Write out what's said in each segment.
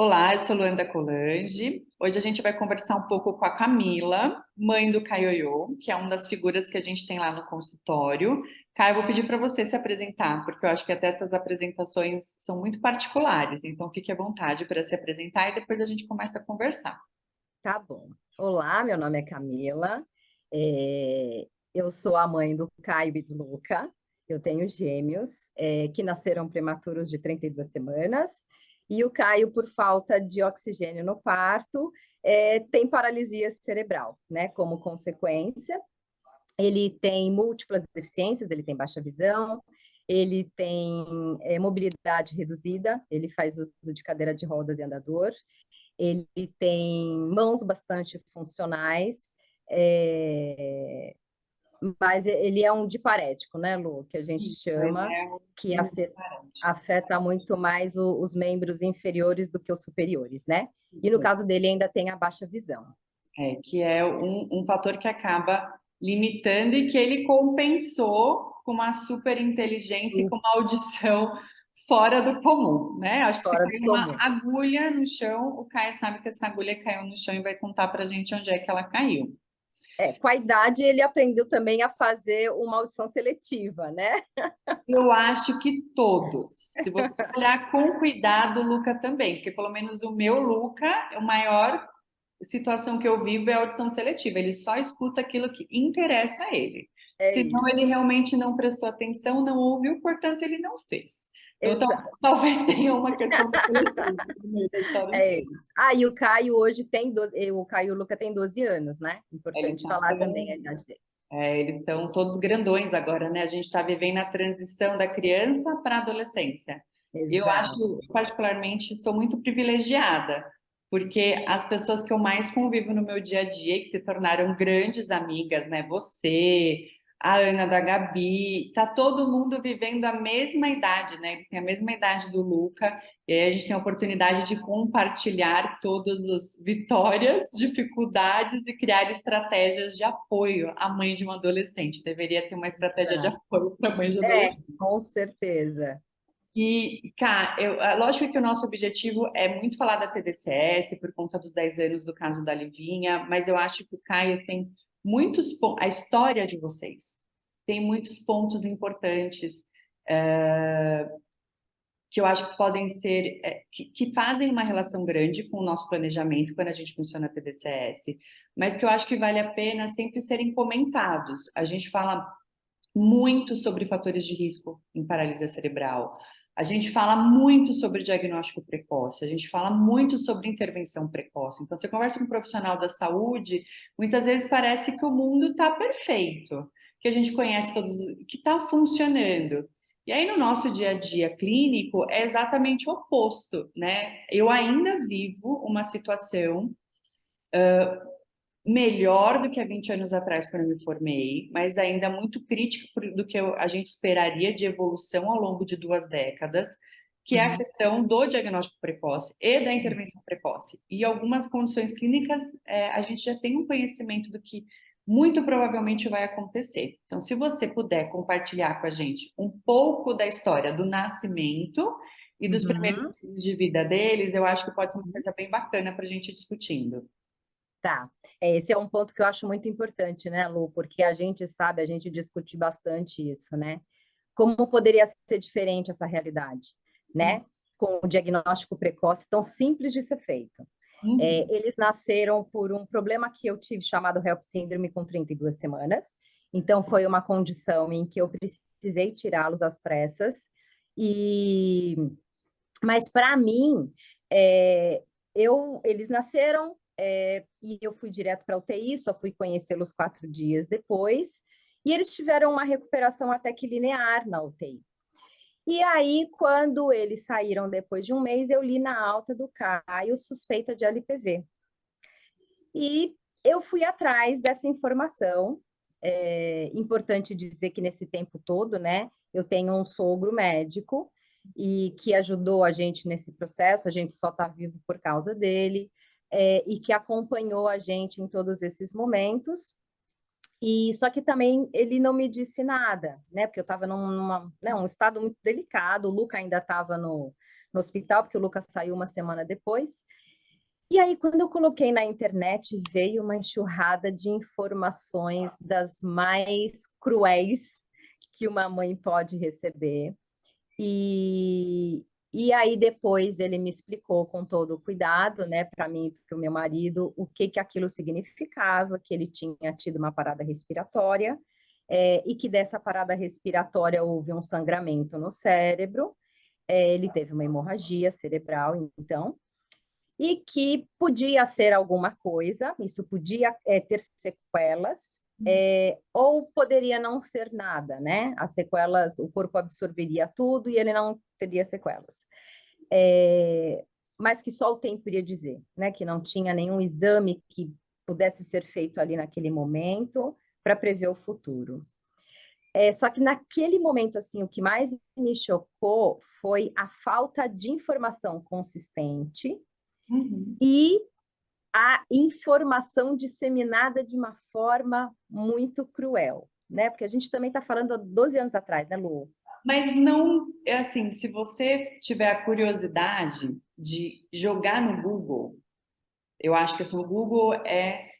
Olá, eu sou Luanda Colange. Hoje a gente vai conversar um pouco com a Camila, mãe do Caioiô, que é uma das figuras que a gente tem lá no consultório. Caio, eu vou pedir para você se apresentar, porque eu acho que até essas apresentações são muito particulares, então fique à vontade para se apresentar e depois a gente começa a conversar. Tá bom. Olá, meu nome é Camila. Eu sou a mãe do Caio e do Luca. Eu tenho gêmeos, que nasceram prematuros de 32 semanas. E o Caio, por falta de oxigênio no parto, tem paralisia cerebral, né? Como consequência. Ele tem múltiplas deficiências, ele tem baixa visão, ele tem mobilidade reduzida, ele faz uso de cadeira de rodas e andador. Ele tem mãos bastante funcionais, é, mas ele é um diparético, né, Lu? Que a gente Isso, ele chama, é que um parente. afeta muito mais os membros inferiores do que os superiores, né? E no Isso, caso dele ainda tem a baixa visão. que é um fator que acaba limitando e que ele compensou com uma super inteligência e com uma audição fora do comum, né? Acho que se Fora do cair uma comum. agulha no chão, o Caio sabe que essa agulha caiu no chão e vai contar pra gente onde é que ela caiu. Com a idade, ele aprendeu também a fazer uma audição seletiva, né? Eu acho que todos. Se você olhar com cuidado, o Luca também, porque pelo menos o meu Luca, a maior situação que eu vivo é a audição seletiva. Ele só escuta aquilo que interessa a ele. É Senão isso. ele realmente não prestou atenção, não ouviu, portanto ele não fez. Então Exato. talvez tenha uma questão da adolescência no meio da história É inteira. isso. Ah, e o Caio hoje tem 12, o Caio e o Luca tem 12 anos, né? Ele Importante tá falar também a tão, idade deles. eles estão todos grandões agora, né? A gente está vivendo a transição da criança para a adolescência. Eu acho, Exato. particularmente, sou muito privilegiada, porque as pessoas que eu mais convivo no meu dia a dia, que se tornaram grandes amigas, né? Você, a Ana da Gabi, tá todo mundo vivendo a mesma idade, né? Eles têm a mesma idade do Luca, e aí a gente tem a oportunidade de compartilhar todas as vitórias, dificuldades e criar estratégias de apoio à mãe de um adolescente. Deveria ter uma estratégia de Exato. apoio para a mãe de É, adolescente. com certeza. E, cara, lógico que o nosso objetivo é muito falar da TDCS por conta dos 10 anos do caso da Livinha, mas eu acho que o Caio tem muitos pontos, a história de vocês tem muitos pontos importantes que eu acho que podem ser, que fazem uma relação grande com o nosso planejamento quando a gente funciona a TDCS, mas que eu acho que vale a pena sempre serem comentados. A gente fala muito sobre fatores de risco em paralisia cerebral. A gente fala muito sobre diagnóstico precoce, a gente fala muito sobre intervenção precoce. Então, você conversa com um profissional da saúde, muitas vezes parece que o mundo está perfeito, que a gente conhece todos, que está funcionando. E aí, no nosso dia a dia clínico, é exatamente o oposto, né? Eu ainda vivo uma situação melhor do que há 20 anos atrás, quando eu me formei, mas ainda muito crítica do que a gente esperaria de evolução ao longo de 2 décadas, que é a Uhum. questão do diagnóstico precoce e da intervenção precoce. E algumas condições clínicas, a gente já tem um conhecimento do que muito provavelmente vai acontecer. Então, se você puder compartilhar com a gente um pouco da história do nascimento e dos primeiros Uhum. meses de vida deles, eu acho que pode ser uma coisa bem bacana para a gente ir discutindo. Tá. Esse é um ponto que eu acho muito importante, né, Lu? Porque a gente sabe, a gente discute bastante isso, né? Como poderia ser diferente essa realidade, né? Com o diagnóstico precoce tão simples de ser feito. Uhum. Eles nasceram por um problema que eu tive chamado HELP síndrome com 32 semanas. Então, foi uma condição em que eu precisei tirá-los às pressas. E mas para mim, eles nasceram e eu fui direto para a UTI, só fui conhecê-los 4 dias depois, e eles tiveram uma recuperação até que linear na UTI. E aí, quando eles saíram depois de um mês, eu li na alta do Caio suspeita de LPV. E eu fui atrás dessa informação. É importante dizer que nesse tempo todo, né, eu tenho um sogro médico e que ajudou a gente nesse processo, a gente só está vivo por causa dele, e que acompanhou a gente em todos esses momentos. E só que também ele não me disse nada, né? Porque eu estava num estado muito delicado, o Luca ainda estava no hospital, porque o Lucas saiu uma semana depois. E aí, quando eu coloquei na internet, veio uma enxurrada de informações das mais cruéis que uma mãe pode receber. E, e aí depois ele me explicou com todo o cuidado, né, para mim e para o meu marido, o que que aquilo significava, que ele tinha tido uma parada respiratória, e que dessa parada respiratória houve um sangramento no cérebro, ele teve uma hemorragia cerebral, então, e que podia ser alguma coisa, isso podia ter sequelas, ou poderia não ser nada, né? As sequelas, o corpo absorveria tudo e ele não teria sequelas. Mas que só o tempo iria dizer, né? Que não tinha nenhum exame que pudesse ser feito ali naquele momento para prever o futuro. Só que naquele momento, assim, o que mais me chocou foi a falta de informação consistente Uhum. e a informação disseminada de uma forma muito cruel, né? Porque a gente também está falando há 12 anos atrás, né, Lu? Mas não, é assim, se você tiver a curiosidade de jogar no Google, eu acho que assim, o Google é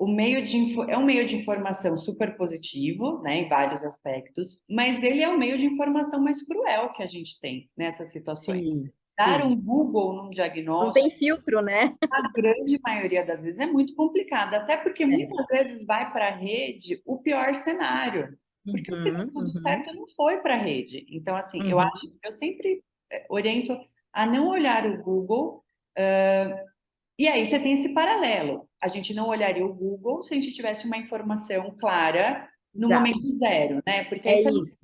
um meio de informação super positivo, né, em vários aspectos, mas ele é um meio de informação mais cruel que a gente tem nessas situações. Sim, Dar sim. um Google num Não tem diagnóstico, filtro, né? a grande maioria das vezes é muito complicado, até porque É. muitas vezes vai para a rede o pior cenário, porque o que deu Uhum, tudo uhum, certo não foi para a rede. Então, assim, uhum, eu sempre oriento a não olhar o Google. E aí você tem esse paralelo. A gente não olharia o Google se a gente tivesse uma informação clara no exato. momento zero, né? Porque aí É você isso.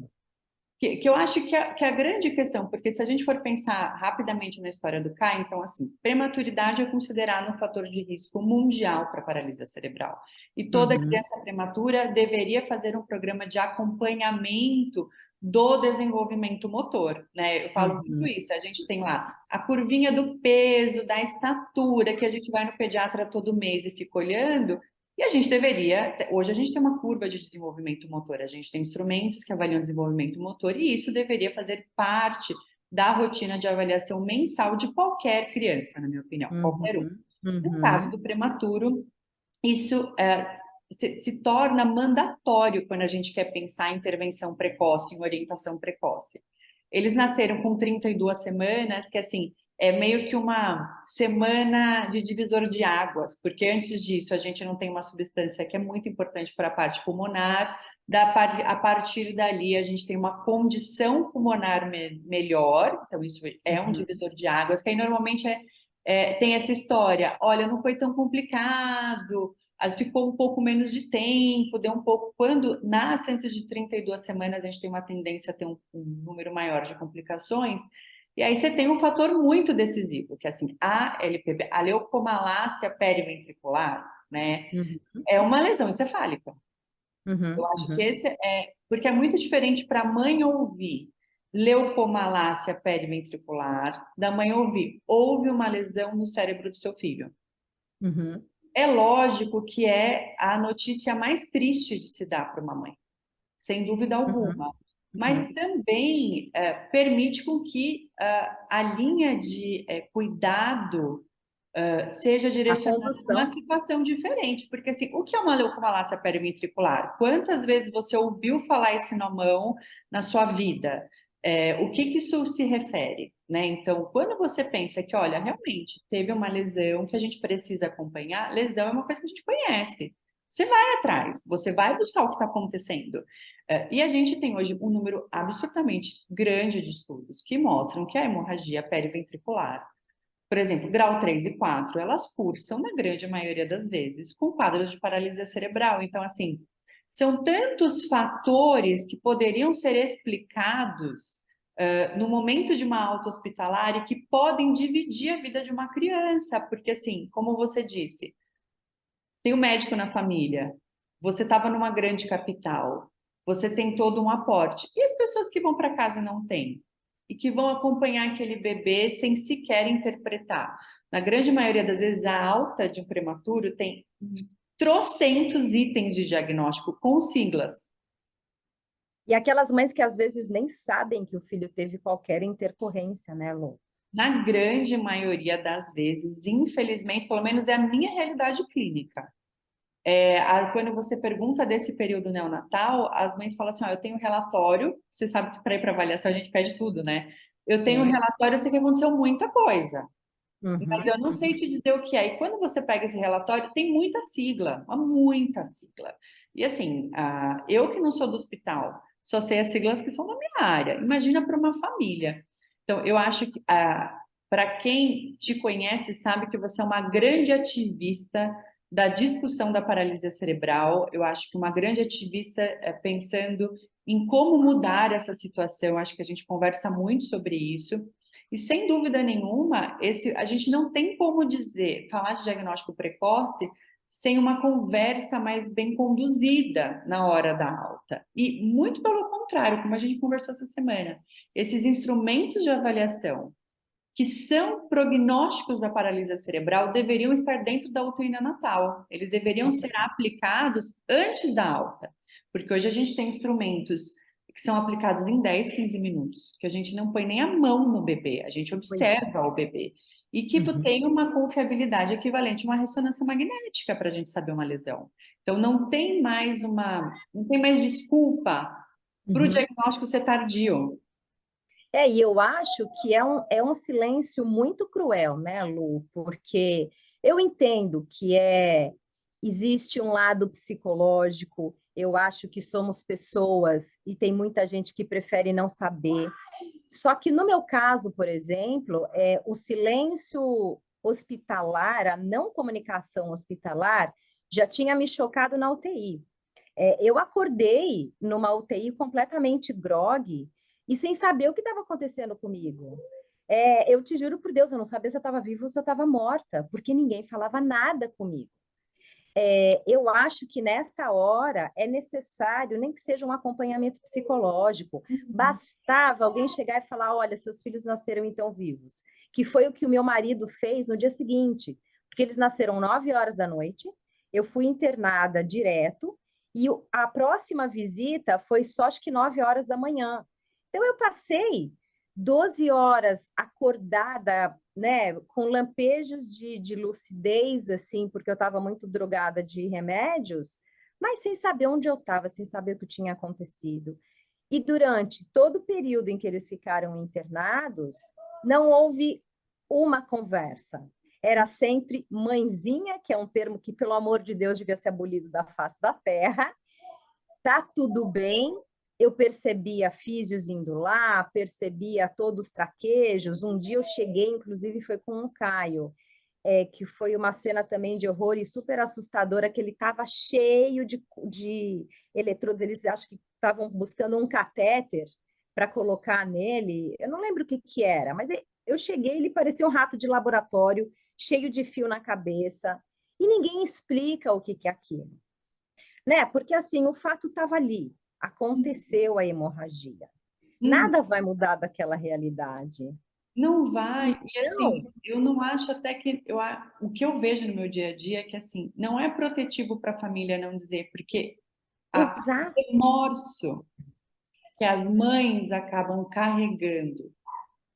que eu acho que a grande questão, porque se a gente for pensar rapidamente na história do CAI, então, assim, prematuridade é considerado um fator de risco mundial para paralisia cerebral. E toda Uhum, criança prematura deveria fazer um programa de acompanhamento do desenvolvimento motor, né? Eu falo muito uhum. isso. A gente tem lá a curvinha do peso, da estatura, que a gente vai no pediatra todo mês e fica olhando. E a gente deveria, hoje a gente tem uma curva de desenvolvimento motor, a gente tem instrumentos que avaliam desenvolvimento motor, e isso deveria fazer parte da rotina de avaliação mensal de qualquer criança, na minha opinião, qualquer um. Uhum, No caso uhum, do prematuro, isso se torna mandatório quando a gente quer pensar em intervenção precoce, em orientação precoce. Eles nasceram com 32 semanas, que assim, é meio que uma semana de divisor de águas, porque antes disso a gente não tem uma substância que é muito importante para a parte pulmonar, a partir dali a gente tem uma condição pulmonar melhor, então isso é um uhum. divisor de águas, que aí normalmente tem essa história, olha, não foi tão complicado, ficou um pouco menos de tempo, deu um pouco. Quando nasce antes de 32 semanas, a gente tem uma tendência a ter um número maior de complicações. E aí você tem um fator muito decisivo, que é assim, a LPB, a leucomalácia periventricular, né, Uhum, é uma lesão encefálica. Eu uhum, acho que uhum, esse porque é muito diferente para a mãe ouvir leucomalácia periventricular, da mãe ouvir, houve uma lesão no cérebro do seu filho. uhum, É lógico que é a notícia mais triste de se dar para uma mãe, sem dúvida uhum, alguma. Mas uhum. também permite com que a linha de cuidado seja A direcionada para uma condução. situação diferente. Porque, assim, o que é uma leucomalácia periventricular? Quantas vezes você ouviu falar esse nomão na sua vida? O que que isso se refere? Né? Então, quando você pensa que, olha, realmente teve uma lesão que a gente precisa acompanhar, lesão é uma coisa que a gente conhece. Você vai atrás, você vai buscar o que está acontecendo. E a gente tem hoje um número absurdamente grande de estudos que mostram que a hemorragia periventricular, por exemplo, grau 3 e 4, elas cursam, na grande maioria das vezes, com quadros de paralisia cerebral. Então, assim, são tantos fatores que poderiam ser explicados no momento de uma alta hospitalar e que podem dividir a vida de uma criança, porque, assim, como você disse, tem um médico na família, você estava numa grande capital, você tem todo um aporte. E as pessoas que vão para casa e não têm? E que vão acompanhar aquele bebê sem sequer interpretar. Na grande maioria das vezes, a alta de um prematuro tem trocentos itens de diagnóstico com siglas. E aquelas mães que às vezes nem sabem que o filho teve qualquer intercorrência, né, Lu? na grande maioria das vezes, infelizmente, pelo menos é a minha realidade clínica. Quando você pergunta desse período neonatal, as mães falam assim: ó, eu tenho relatório, você sabe que para ir para avaliação a gente pede tudo, né? Eu tenho um Sim. relatório, eu sei que aconteceu muita coisa, mas Uhum, eu não sei te dizer o que é. E quando você pega esse relatório, tem muita sigla, muita sigla. E assim, eu que não sou do hospital, só sei as siglas que são da minha área. Imagina para uma família. Então, eu acho que para quem te conhece, sabe que você é uma grande ativista da discussão da paralisia cerebral. Eu acho que uma grande ativista pensando em como mudar essa situação. Eu acho que a gente conversa muito sobre isso. E sem dúvida nenhuma, a gente não tem como falar de diagnóstico precoce sem uma conversa mais bem conduzida na hora da alta. E muito pelo contrário, como a gente conversou essa semana, esses instrumentos de avaliação que são prognósticos da paralisia cerebral deveriam estar dentro da UTI neonatal. Eles deveriam ser aplicados antes da alta, porque hoje a gente tem instrumentos que são aplicados em 10, 15 minutos, que a gente não põe nem a mão no bebê, a gente pois é. observa o bebê. E que Uhum. tem uma confiabilidade equivalente a uma ressonância magnética para a gente saber uma lesão. Então não tem mais desculpa para o Uhum. diagnóstico ser tardio. E eu acho que é um silêncio muito cruel, né, Lu? Porque eu entendo que existe um lado psicológico, eu acho que somos pessoas e tem muita gente que prefere não saber. Só que no meu caso, por exemplo, o silêncio hospitalar, a não comunicação hospitalar, já tinha me chocado na UTI. Eu acordei numa UTI completamente grogue e sem saber o que estava acontecendo comigo. Eu te juro por Deus, eu não sabia se eu estava viva ou se eu estava morta, porque ninguém falava nada comigo. Eu acho que nessa hora é necessário, nem que seja um acompanhamento psicológico. Bastava alguém chegar e falar: olha, seus filhos nasceram então vivos, que foi o que o meu marido fez no dia seguinte, porque eles nasceram 9 horas da noite, eu fui internada direto, e a próxima visita foi só acho que 9 horas da manhã. Então eu passei 12 horas acordada, né, com lampejos de lucidez, assim, porque eu estava muito drogada de remédios, mas sem saber onde eu estava, sem saber o que tinha acontecido. E durante todo o período em que eles ficaram internados, não houve uma conversa. Era sempre mãezinha, que é um termo que, pelo amor de Deus, devia ser abolido da face da terra. Tá tudo bem. Eu percebia físios indo lá, percebia todos os traquejos. Um dia eu cheguei, inclusive, foi com o Caio, que foi uma cena também de horror e super assustadora, que ele estava cheio de eletrodos. Eles acho que estavam buscando um catéter para colocar nele. Eu não lembro o que que era, mas eu cheguei, ele parecia um rato de laboratório, cheio de fio na cabeça, e ninguém explica o que que é aquilo, né? Porque assim, o fato estava ali, aconteceu a hemorragia. Uhum. Nada vai mudar daquela realidade. Não vai, e assim, Não, eu não acho até que o que eu vejo no meu dia a dia é que assim, não é protetivo para a família não dizer, porque o exato. remorso que as mães acabam carregando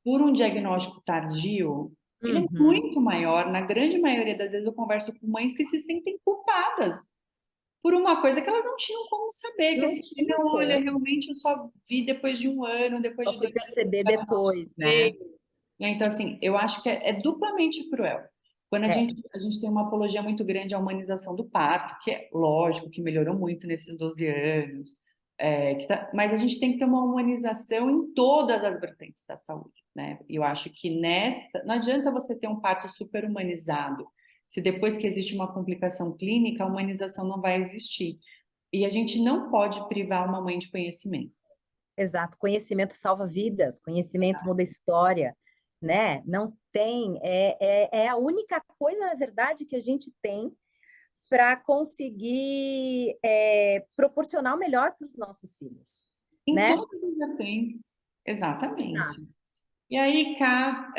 por um diagnóstico tardio, ele é Uhum. muito maior. Na grande maioria das vezes eu converso com mães que se sentem culpadas por uma coisa que elas não tinham como saber, que Não assim, tinha não, olha, como. realmente eu só vi depois de um ano, depois Só de fui 2 anos que perceber o diagnóstico depois, né? veio. Né? Então, assim, eu acho que é duplamente cruel. Quando É, a gente tem uma apologia muito grande à humanização do parto, que é lógico que melhorou muito nesses 12 anos, mas a gente tem que ter uma humanização em todas as vertentes da saúde, né? E eu acho que não adianta você ter um parto super humanizado, se depois que existe uma complicação clínica, a humanização não vai existir. E a gente não pode privar uma mãe de conhecimento. exato. Conhecimento salva vidas, conhecimento muda história, né? Não tem, é a única coisa, na verdade, que a gente tem para conseguir proporcionar o melhor para os nossos filhos, Em né? todas as vertentes, exatamente. Exato. E aí cá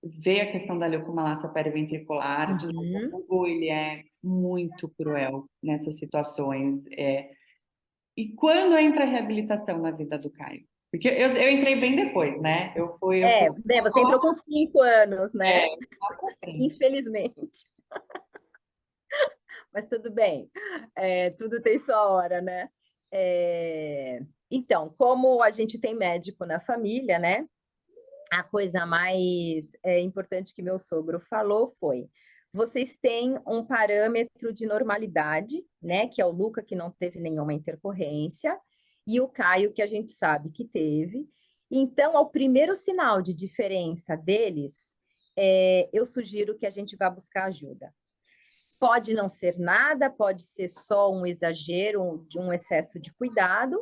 veio a questão da leucomalácia periventricular. De novo, Uhum. o Hugo, ele é muito cruel nessas situações. E quando entra a reabilitação na vida do Caio? Porque eu entrei bem depois, né? Eu fui Né, você entrou com 5 anos, né? lá pra frente. Infelizmente, mas tudo bem. Tudo tem sua hora, né? Então, como a gente tem médico na família, né? A coisa mais importante que meu sogro falou foi: vocês têm um parâmetro de normalidade, né? Que é o Luca, que não teve nenhuma intercorrência, e o Caio, que a gente sabe que teve. Então, ao primeiro sinal de diferença deles, eu sugiro que a gente vá buscar ajuda. Pode não ser nada, pode ser só um exagero, de um excesso de cuidado,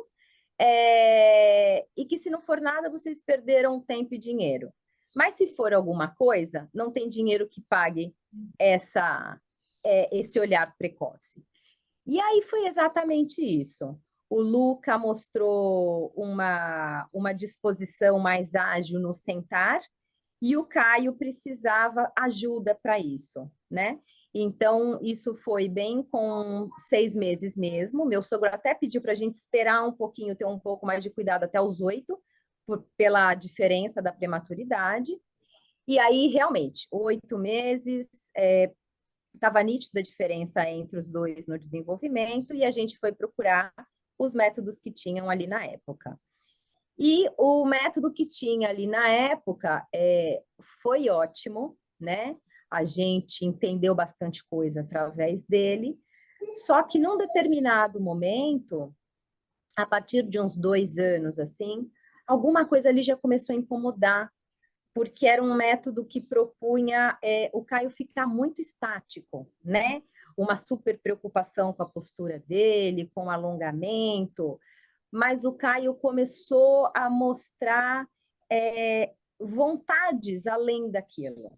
e que se não for nada, vocês perderam tempo e dinheiro. Mas se for alguma coisa, não tem dinheiro que pague esse olhar precoce. E aí foi exatamente isso. O Luca mostrou uma disposição mais ágil no sentar, e o Caio precisava ajuda para isso, né? Então, isso foi bem com 6 meses mesmo. Meu sogro até pediu para a gente esperar um pouquinho, ter um pouco mais de cuidado até os 8, pela diferença da prematuridade. E aí, realmente, 8 meses, estava nítida a diferença entre os dois no desenvolvimento, e a gente foi procurar os métodos que tinham ali na época. E o método que tinha ali na época foi ótimo, né? A gente entendeu bastante coisa através dele, só que num determinado momento, a partir de uns 2 anos, assim, alguma coisa ali já começou a incomodar, porque era um método que propunha o Caio ficar muito estático, né? Uma super preocupação com a postura dele, com o alongamento, mas o Caio começou a mostrar vontades além daquilo.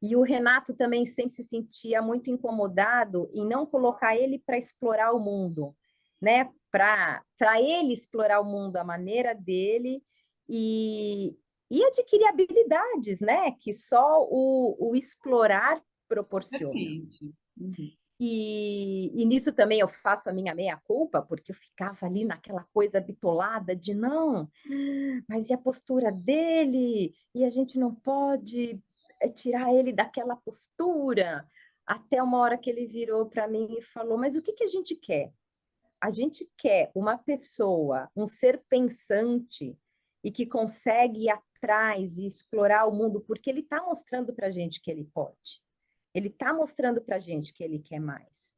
E o Renato também sempre se sentia muito incomodado em não colocar ele para explorar o mundo, né? Para ele explorar o mundo à maneira dele e, e adquirir habilidades, né? Que só o explorar proporciona. Exatamente. Uhum. E nisso também eu faço a minha meia-culpa, porque eu ficava ali naquela coisa bitolada de não, mas e a postura dele? E a gente não pode tirar ele daquela postura. Até uma hora que ele virou para mim e falou: Mas o que que a gente quer? A gente quer uma pessoa, um ser pensante e que consegue ir atrás e explorar o mundo, porque ele está mostrando para a gente que ele pode. Ele está mostrando para a gente que ele quer mais.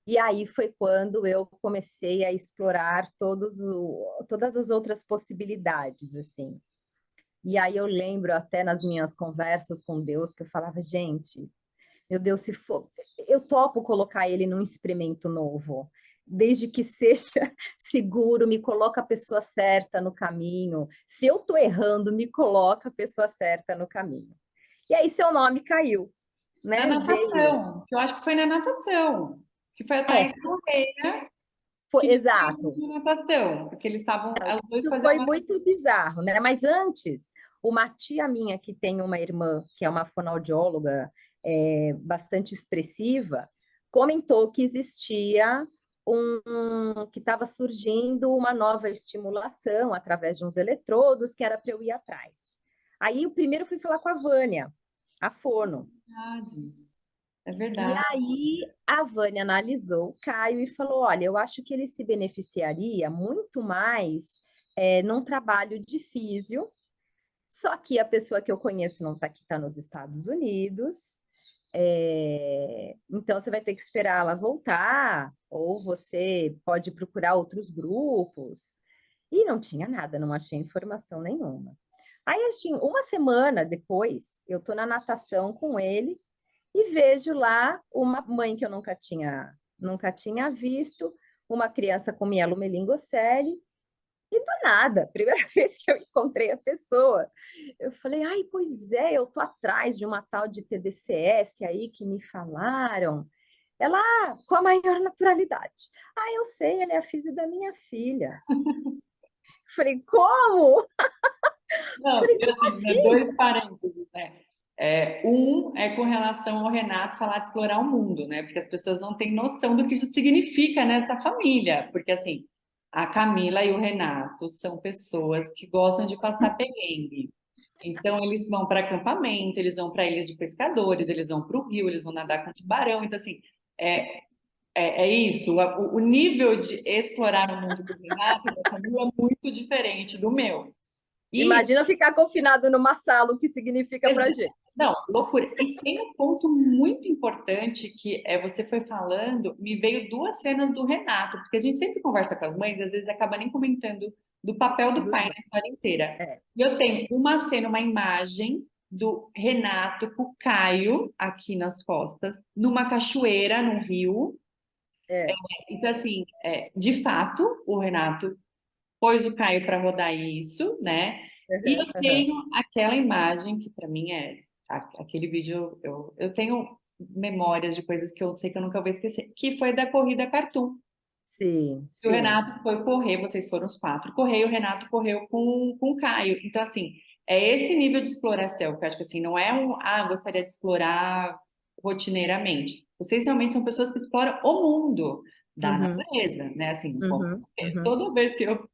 E aí foi quando eu comecei a explorar todas as outras possibilidades, assim. E aí eu lembro até nas minhas conversas com Deus que eu falava, gente, meu Deus, se for, eu topo colocar ele num experimento novo, desde que seja seguro, me coloca a pessoa certa no caminho. Se eu tô errando, me coloca a pessoa certa no caminho. E aí seu nome caiu, Na né? Veio. natação, que eu acho que foi na natação, que foi a É, Thaís Correia foi que exato. descobriu na natação, porque eles estavam, os dois Isso faziam foi natação. muito bizarro, né? Mas antes, uma tia minha que tem uma irmã que é uma fonoaudióloga bastante expressiva, comentou que existia que estava surgindo uma nova estimulação através de uns eletrodos que era para eu ir atrás. Aí o primeiro fui falar com a Vânia, a fono. Verdade, é E verdade. aí a Vânia analisou o Caio e falou: olha, eu acho que ele se beneficiaria muito mais num trabalho de físio, só que a pessoa que eu conheço não está aqui, está nos Estados Unidos. Então você vai ter que esperar ela voltar, ou você pode procurar outros grupos. E não tinha nada, não achei informação nenhuma. Aí, assim, uma semana depois, eu estou na natação com ele e vejo lá uma mãe que eu nunca tinha visto, uma criança com mielomeningocele, e do nada, primeira vez que eu encontrei a pessoa, eu falei, ai, pois é, eu tô atrás de uma tal de TDCS aí que me falaram. Ela, com a maior naturalidade. Ah, eu sei, ele é a filha da minha filha. Falei, como? Não, Falei, e como assim, né, assim? dois parênteses, né? Um é com relação ao Renato falar de explorar o mundo, né? Porque as pessoas não têm noção do que isso significa nessa família. Porque, assim, a Camila e o Renato são pessoas que gostam de passar perrengue. Então, eles vão para acampamento, eles vão para ilha de pescadores, eles vão para o rio, eles vão nadar com tubarão. Então, assim, é, é isso. O nível de explorar o mundo do Renato e da Camila é muito diferente do meu. E Imagina ficar confinado numa sala, o que significa pra gente. não, loucura. E tem um ponto muito importante que é você foi falando, me veio duas cenas do Renato, porque a gente sempre conversa com as mães, às vezes acaba nem comentando do papel do Dos pai dois. na história inteira. É. E eu tenho uma cena, uma imagem do Renato com o Caio aqui nas costas, numa cachoeira, num rio. É. Então, assim, de fato, o Renato pôs o Caio para rodar isso, né? E Aham, eu aham. tenho aquela imagem que para mim é aquele vídeo, eu tenho memórias de coisas que eu sei que eu nunca vou esquecer, que foi da corrida Cartoon. Sim, E o sim. Renato foi correr, vocês foram os quatro correr, e o Renato correu com o Caio. Então, assim, é esse nível de exploração, que eu acho que assim, não é gostaria de explorar rotineiramente. Vocês realmente são pessoas que exploram o mundo da Uhum, natureza, né? Assim, uhum, uhum. toda vez que eu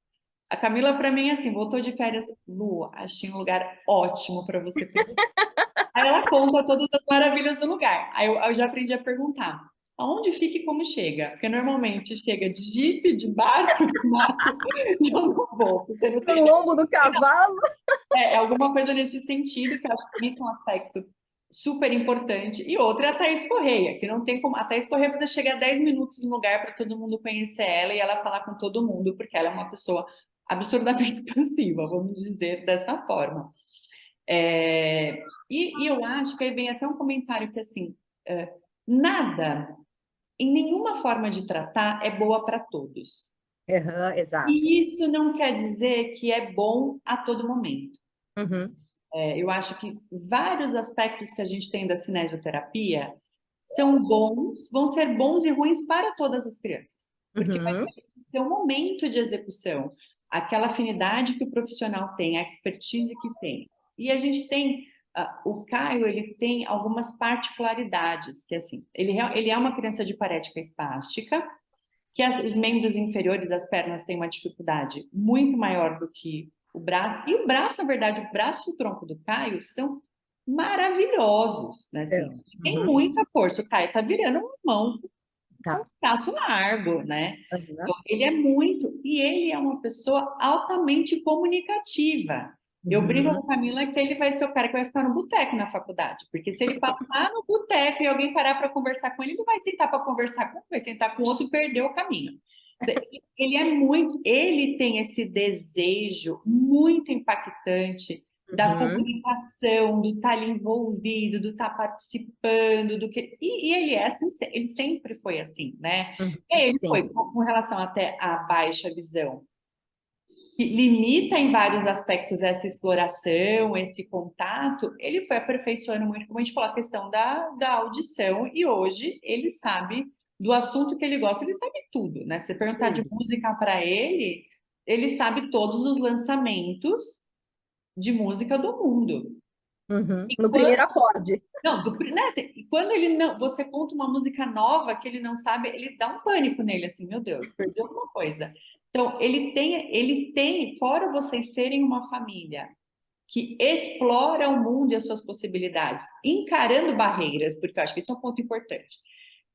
a Camila, para mim, assim, voltou de férias. Lu, achei um lugar ótimo para você conhecer. Aí ela conta todas as maravilhas do lugar. Aí eu já aprendi a perguntar. Aonde fica e como chega? Porque normalmente chega de jipe, de barco, de mato. E eu não vou, porque não No tem. lombo do cavalo. É alguma coisa nesse sentido, que eu acho que isso é um aspecto super importante. E outra é a Thaís Correia, que não tem como. A Thaís Correia precisa chegar 10 minutos no lugar para todo mundo conhecer ela e ela falar com todo mundo, porque ela é uma pessoa absurdamente expansiva, vamos dizer desta forma. E eu acho que aí vem até um comentário que assim, nada, em nenhuma forma de tratar é boa para todos. Aham, exato. E isso não quer dizer que é bom a todo momento. Uhum, Eu acho que vários aspectos que a gente tem da cinesioterapia são bons, vão ser bons e ruins para todas as crianças. Porque vai uhum, ter que ser o momento de execução, aquela afinidade que o profissional tem, a expertise que tem. E a gente tem, o Caio, ele tem algumas particularidades, que assim, ele é uma criança de parética espástica, que os membros inferiores, as pernas, têm uma dificuldade muito maior do que o braço. E o braço, na verdade, o braço e o tronco do Caio são maravilhosos, né? é, Assim, tem uhum, muita força. O Caio tá virando uma mão com um tá. braço largo, né? Aham, Então, ele é muito, e ele é uma pessoa altamente comunicativa. Eu brinco com uhum. a Camila que ele vai ser o cara que vai ficar no boteco na faculdade, porque se ele passar no boteco e alguém parar para conversar com ele, ele vai sentar para conversar com um, vai sentar com outro e perder o caminho. Ele é muito, ele tem esse desejo muito impactante da Uhum, comunicação, do estar ali envolvido, do estar participando, e ele é assim, ele sempre foi assim, né? uhum. Ele Sim, foi com relação até à baixa visão, que limita em vários aspectos essa exploração, esse contato, ele foi aperfeiçoando muito, como a gente falou, a questão da audição, e hoje ele sabe do assunto que ele gosta, ele sabe tudo, né? Se você perguntar de tudo. música para ele sabe todos os lançamentos de música do mundo. Uhum. E No primeiro quando, acorde. não, né, assim, e quando ele não, você conta uma música nova que ele não sabe, ele dá um pânico nele, assim, meu Deus, perdi alguma coisa. Então, fora vocês serem uma família que explora o mundo e as suas possibilidades, encarando barreiras, porque eu acho que isso é um ponto importante.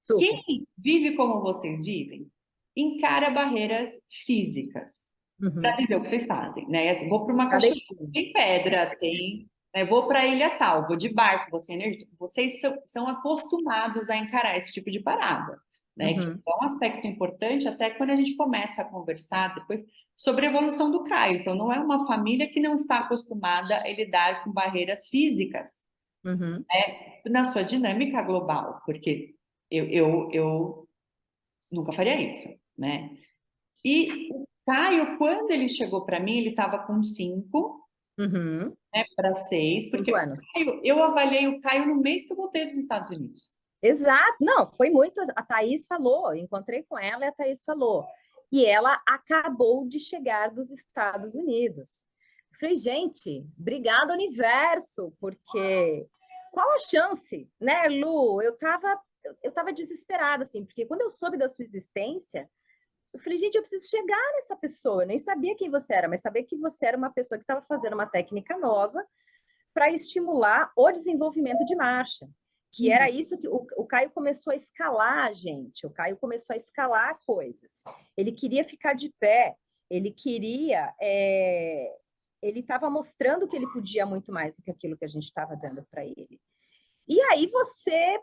Super. Quem vive como vocês vivem, encara barreiras físicas para Uhum. viver o que vocês fazem, né? Assim, vou para uma Cada cachoeira, esquina. tem pedra, tem, né? Vou para a ilha tal, vou de barco, vou sem energia. Vocês são acostumados a encarar esse tipo de parada, né? Que Uhum. é um aspecto importante até quando a gente começa a conversar depois sobre a evolução do Caio. Então, não é uma família que não está acostumada a lidar com barreiras físicas Uhum. na sua dinâmica global, porque eu nunca faria isso, né? E o Caio, quando ele chegou para mim, ele estava com 5, Uhum. né, para 6, porque 5 anos. Eu avaliei o Caio no mês que eu voltei dos Estados Unidos. Exato, não, foi muito. A Thaís falou, eu encontrei com ela e a Thaís falou. E ela acabou de chegar dos Estados Unidos. Eu falei, gente, obrigado, universo, porque qual a chance, né, Lu? Eu tava desesperada, assim, porque quando eu soube da sua existência, Eu falei, gente, eu preciso chegar nessa pessoa. Eu nem sabia quem você era, mas sabia que você era uma pessoa que estava fazendo uma técnica nova para estimular o desenvolvimento de marcha. Que era isso que o Caio começou a escalar, gente. O Caio começou a escalar coisas. Ele queria ficar de pé, ele queria. Ele estava mostrando que ele podia muito mais do que aquilo que a gente estava dando para ele. E aí você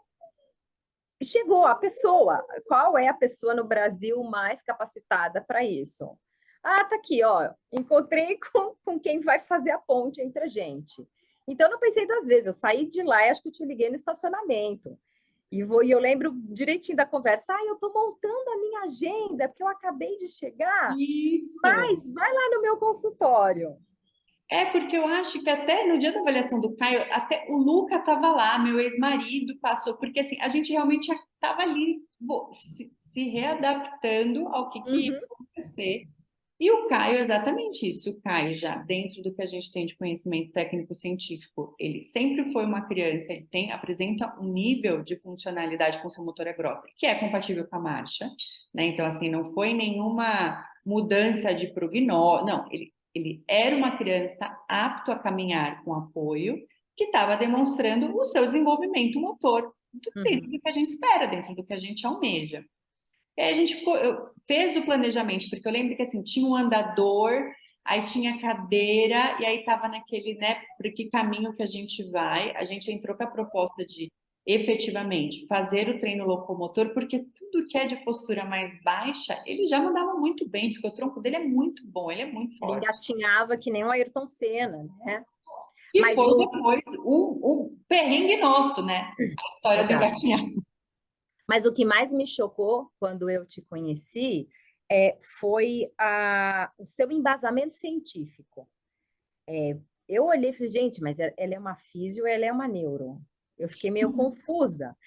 chegou a pessoa. Qual é a pessoa no Brasil mais capacitada para isso? Ah, tá aqui, ó. Encontrei com quem vai fazer a ponte entre a gente. Então, eu não pensei duas vezes. Eu saí de lá e acho que eu te liguei no estacionamento. E eu lembro direitinho da conversa. Ah, eu estou montando a minha agenda, porque eu acabei de chegar. Isso. Mas vai lá no meu consultório. É porque eu acho que até no dia da avaliação do Caio, até o Luca estava lá, meu ex-marido passou, porque assim, a gente realmente estava ali se readaptando ao que ia Uhum, acontecer. E o Caio, é exatamente isso. O Caio, já dentro do que a gente tem de conhecimento técnico-científico, ele sempre foi uma criança, ele apresenta um nível de funcionalidade motora grossa que é compatível com a marcha, né? Então, assim, não foi nenhuma mudança de prognóstico, não, ele era uma criança apto a caminhar com apoio, que estava demonstrando o seu desenvolvimento motor dentro uhum. do que a gente espera, dentro do que a gente almeja. E aí a gente fez o planejamento, porque eu lembro que assim, tinha um andador, aí tinha cadeira, e aí estava naquele, né, por que caminho que a gente vai. A gente entrou com a proposta de efetivamente fazer o treino locomotor, porque tudo que é de postura mais baixa, ele já mandava muito bem, porque o tronco dele é muito bom, ele é muito Ele forte. engatinhava que nem o Ayrton Senna, né? E Mas foi o... depois um perrengue nosso, né? A história do Exato. engatinhar. Mas o que mais me chocou quando eu te conheci foi o seu embasamento científico. Eu olhei e falei, gente, mas ela é uma físio, ela é uma neuro. Eu fiquei meio confusa,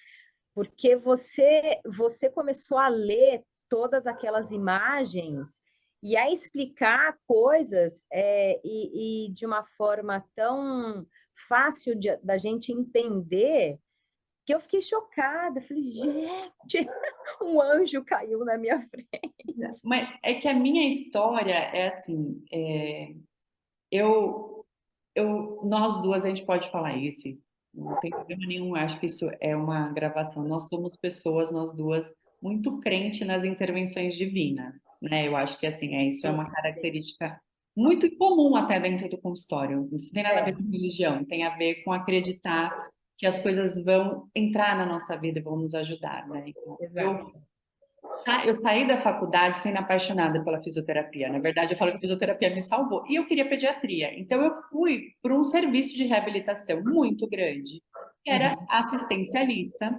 porque você começou a ler todas aquelas imagens e a explicar coisas e de uma forma tão fácil da gente entender que eu fiquei chocada. Falei, gente, um anjo caiu na minha frente. Mas é que a minha história é assim, eu nós duas, a gente pode falar isso, e não tem problema nenhum, acho que isso é uma gravação. Nós somos pessoas, nós duas, muito crente nas intervenções divinas, né? Eu acho que assim, isso é Sim, uma sim. característica muito comum até dentro do consultório. Isso não tem nada a ver É, com religião, tem a ver com acreditar que as coisas vão entrar na nossa vida e vão nos ajudar, né? Então, exato. eu saí da faculdade sendo apaixonada pela fisioterapia. Na verdade, eu falo que a fisioterapia me salvou. E eu queria pediatria. Então, eu fui para um serviço de reabilitação muito grande, que era Uhum, assistencialista,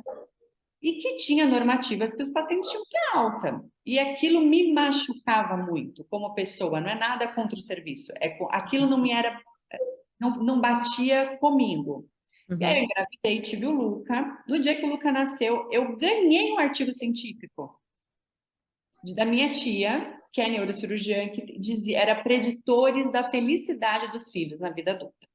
e que tinha normativas que os pacientes tinham que ir alta. E aquilo me machucava muito como pessoa. Não é nada contra o serviço. Aquilo não me era, não batia comigo. E aí eu uhum, engravidei, tive o Luca. No dia que o Luca nasceu, eu ganhei um artigo científico da minha tia, que é neurocirurgiã, que dizia, era preditores da felicidade dos filhos na vida adulta.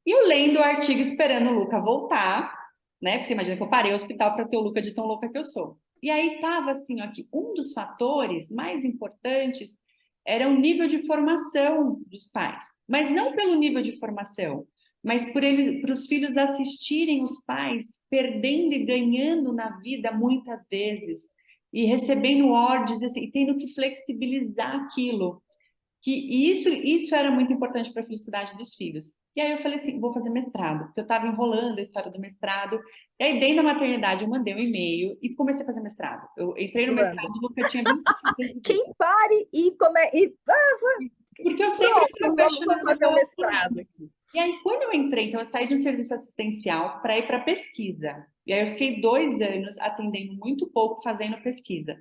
E eu lendo o artigo esperando o Luca voltar, né? Porque você imagina que eu parei o hospital para ter o Luca de tão louca que eu sou. E aí tava assim, ó, que um dos fatores mais importantes era o nível de formação dos pais, mas não pelo nível de formação, mas para os filhos assistirem os pais perdendo e ganhando na vida muitas vezes e recebendo ordens assim, e tendo que flexibilizar aquilo. E isso era muito importante para a felicidade dos filhos. E aí eu falei assim, vou fazer mestrado, porque eu estava enrolando a história do mestrado. E aí, dentro da maternidade, eu mandei um e-mail e comecei a fazer mestrado. Eu entrei no mestrado manda. no eu tinha 25 anos de vida. Quem pare e Porque eu sempre fui pronto, vou apaixonada fazer um pela mestrado ciência. aqui. E aí, quando eu entrei, então eu saí de um serviço assistencial para ir para pesquisa. E aí eu fiquei 2 anos atendendo muito pouco, fazendo pesquisa.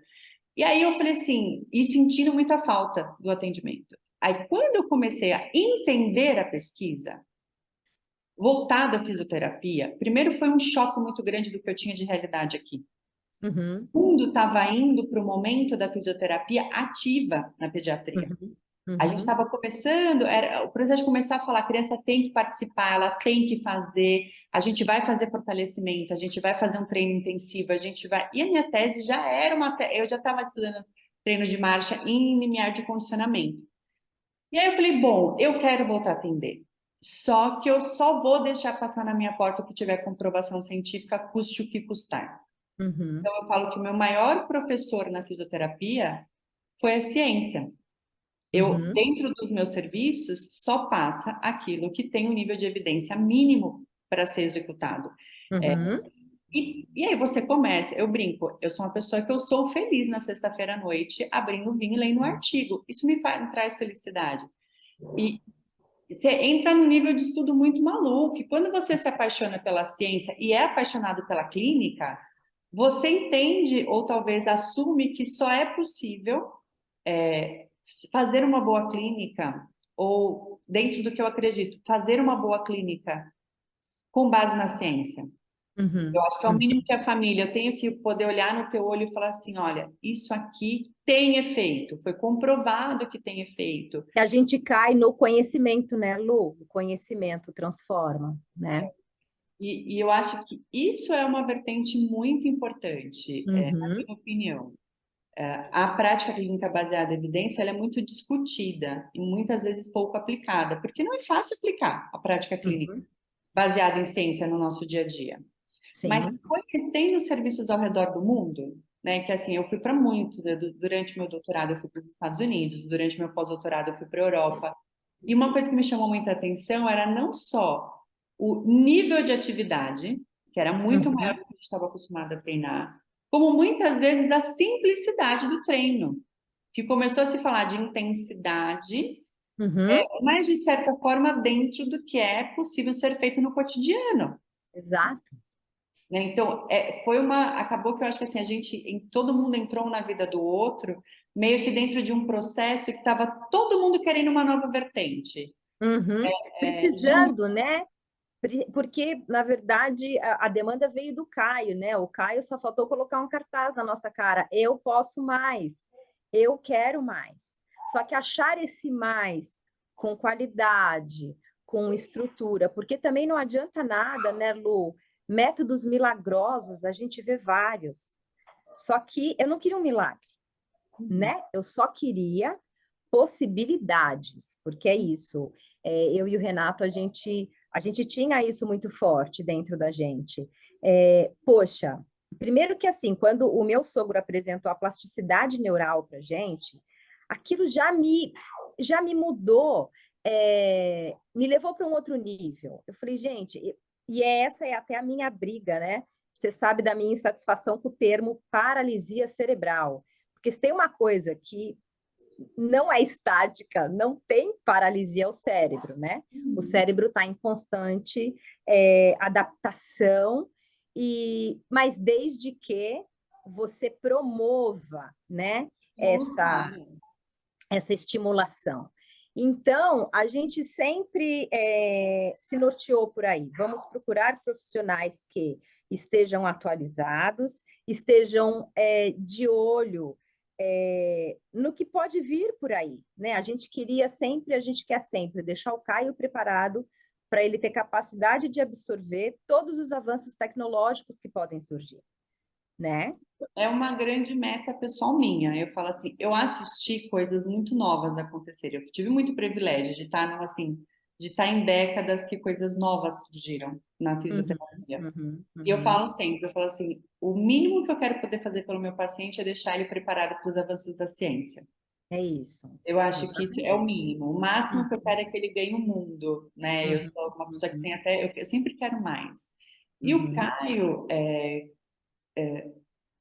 E aí eu falei assim, e sentindo muita falta do atendimento. Aí quando eu comecei a entender a pesquisa, voltada à fisioterapia, primeiro foi um choque muito grande do que eu tinha de realidade aqui. Uhum, O mundo estava indo para o momento da fisioterapia ativa na pediatria. uhum, A gente uhum. estava começando, era o processo de começar a falar, a criança tem que participar, ela tem que fazer, a gente vai fazer fortalecimento, a gente vai fazer um treino intensivo, a gente vai. E a minha tese já era eu já estava estudando treino de marcha em limiar de condicionamento. E aí eu falei, bom, eu quero voltar a atender. Só que eu só vou deixar passar na minha porta o que tiver comprovação científica, custe o que custar. Uhum, Então eu falo que o meu maior professor na fisioterapia foi a ciência. Eu, uhum, dentro dos meus serviços, só passa aquilo que tem um nível de evidência mínimo para ser executado. É, uhum, e aí você começa, eu brinco, eu sou uma pessoa que eu sou feliz na sexta-feira à noite, abrindo o vinho e lendo um artigo. Isso me traz felicidade. E você entra num nível de estudo muito maluco. E quando você se apaixona pela ciência e é apaixonado pela clínica, você entende, ou talvez assume, que só é possível fazer uma boa clínica, ou dentro do que eu acredito, fazer uma boa clínica com base na ciência. Eu uhum, acho que é o uhum. mínimo que a família, eu tenho que poder olhar no teu olho e falar assim, olha, isso aqui tem efeito, foi comprovado que tem efeito. E a gente cai no conhecimento, né, Lu? O conhecimento transforma, né? E eu acho que isso é uma vertente muito importante, na Uhum, minha opinião. A prática clínica baseada em evidência, ela é muito discutida e muitas vezes pouco aplicada, porque não é fácil aplicar a prática clínica uhum, baseada em ciência no nosso dia a dia. Mas sim. conhecendo os serviços ao redor do mundo, né, que assim, eu fui para muitos, né, durante o meu doutorado eu fui para os Estados Unidos, durante o meu pós-doutorado eu fui para a Europa, e uma coisa que me chamou muita atenção era não só o nível de atividade, que era muito maior Uhum, do que a gente estava acostumado a treinar, como muitas vezes a simplicidade do treino, que começou a se falar de intensidade, uhum, mas de certa forma dentro do que é possível ser feito no cotidiano. exato. Né? Então, foi uma. Acabou que eu acho que assim, todo mundo entrou na vida do outro, meio que dentro de um processo que estava todo mundo querendo uma nova vertente. Uhum. Precisando, né? Porque, na verdade, a demanda veio do Caio, né? O Caio só faltou colocar um cartaz na nossa cara. Eu posso mais, eu quero mais. Só que achar esse mais com qualidade, com estrutura, porque também não adianta nada, né, Lu? Métodos milagrosos, a gente vê vários. Só que eu não queria um milagre, né? Eu só queria possibilidades, porque é isso. Eu e o Renato, a gente tinha isso muito forte dentro da gente. Poxa, primeiro que assim, quando o meu sogro apresentou a plasticidade neural para gente, aquilo já me mudou, me levou para um outro nível. Eu falei, gente, essa é até a minha briga, né? Você sabe da minha insatisfação com o termo paralisia cerebral. Porque se tem uma coisa que não é estática, não tem paralisia ao cérebro, né? O cérebro está em constante adaptação, mas desde que você promova, né, essa, essa estimulação. Então, a gente sempre se norteou por aí. Vamos procurar profissionais que estejam atualizados, estejam de olho no que pode vir por aí, né? A gente quer sempre deixar o Caio preparado para ele ter capacidade de absorver todos os avanços tecnológicos que podem surgir, né? É uma grande meta pessoal minha. Eu falo assim, eu assisti coisas muito novas acontecerem. Eu tive muito privilégio de estar, assim, de estar em décadas que coisas novas surgiram na Uhum, fisioterapia. uhum, E eu uhum. falo sempre, eu falo assim, o mínimo que eu quero poder fazer pelo meu paciente é deixar ele preparado para os avanços da ciência. É isso, Eu acho que isso é o exatamente. mínimo. O máximo que eu Uhum, quero é que ele ganhe o mundo, né? Eu uhum, sou uma pessoa que tem uhum, até, eu sempre quero mais. E o uhum. Caio,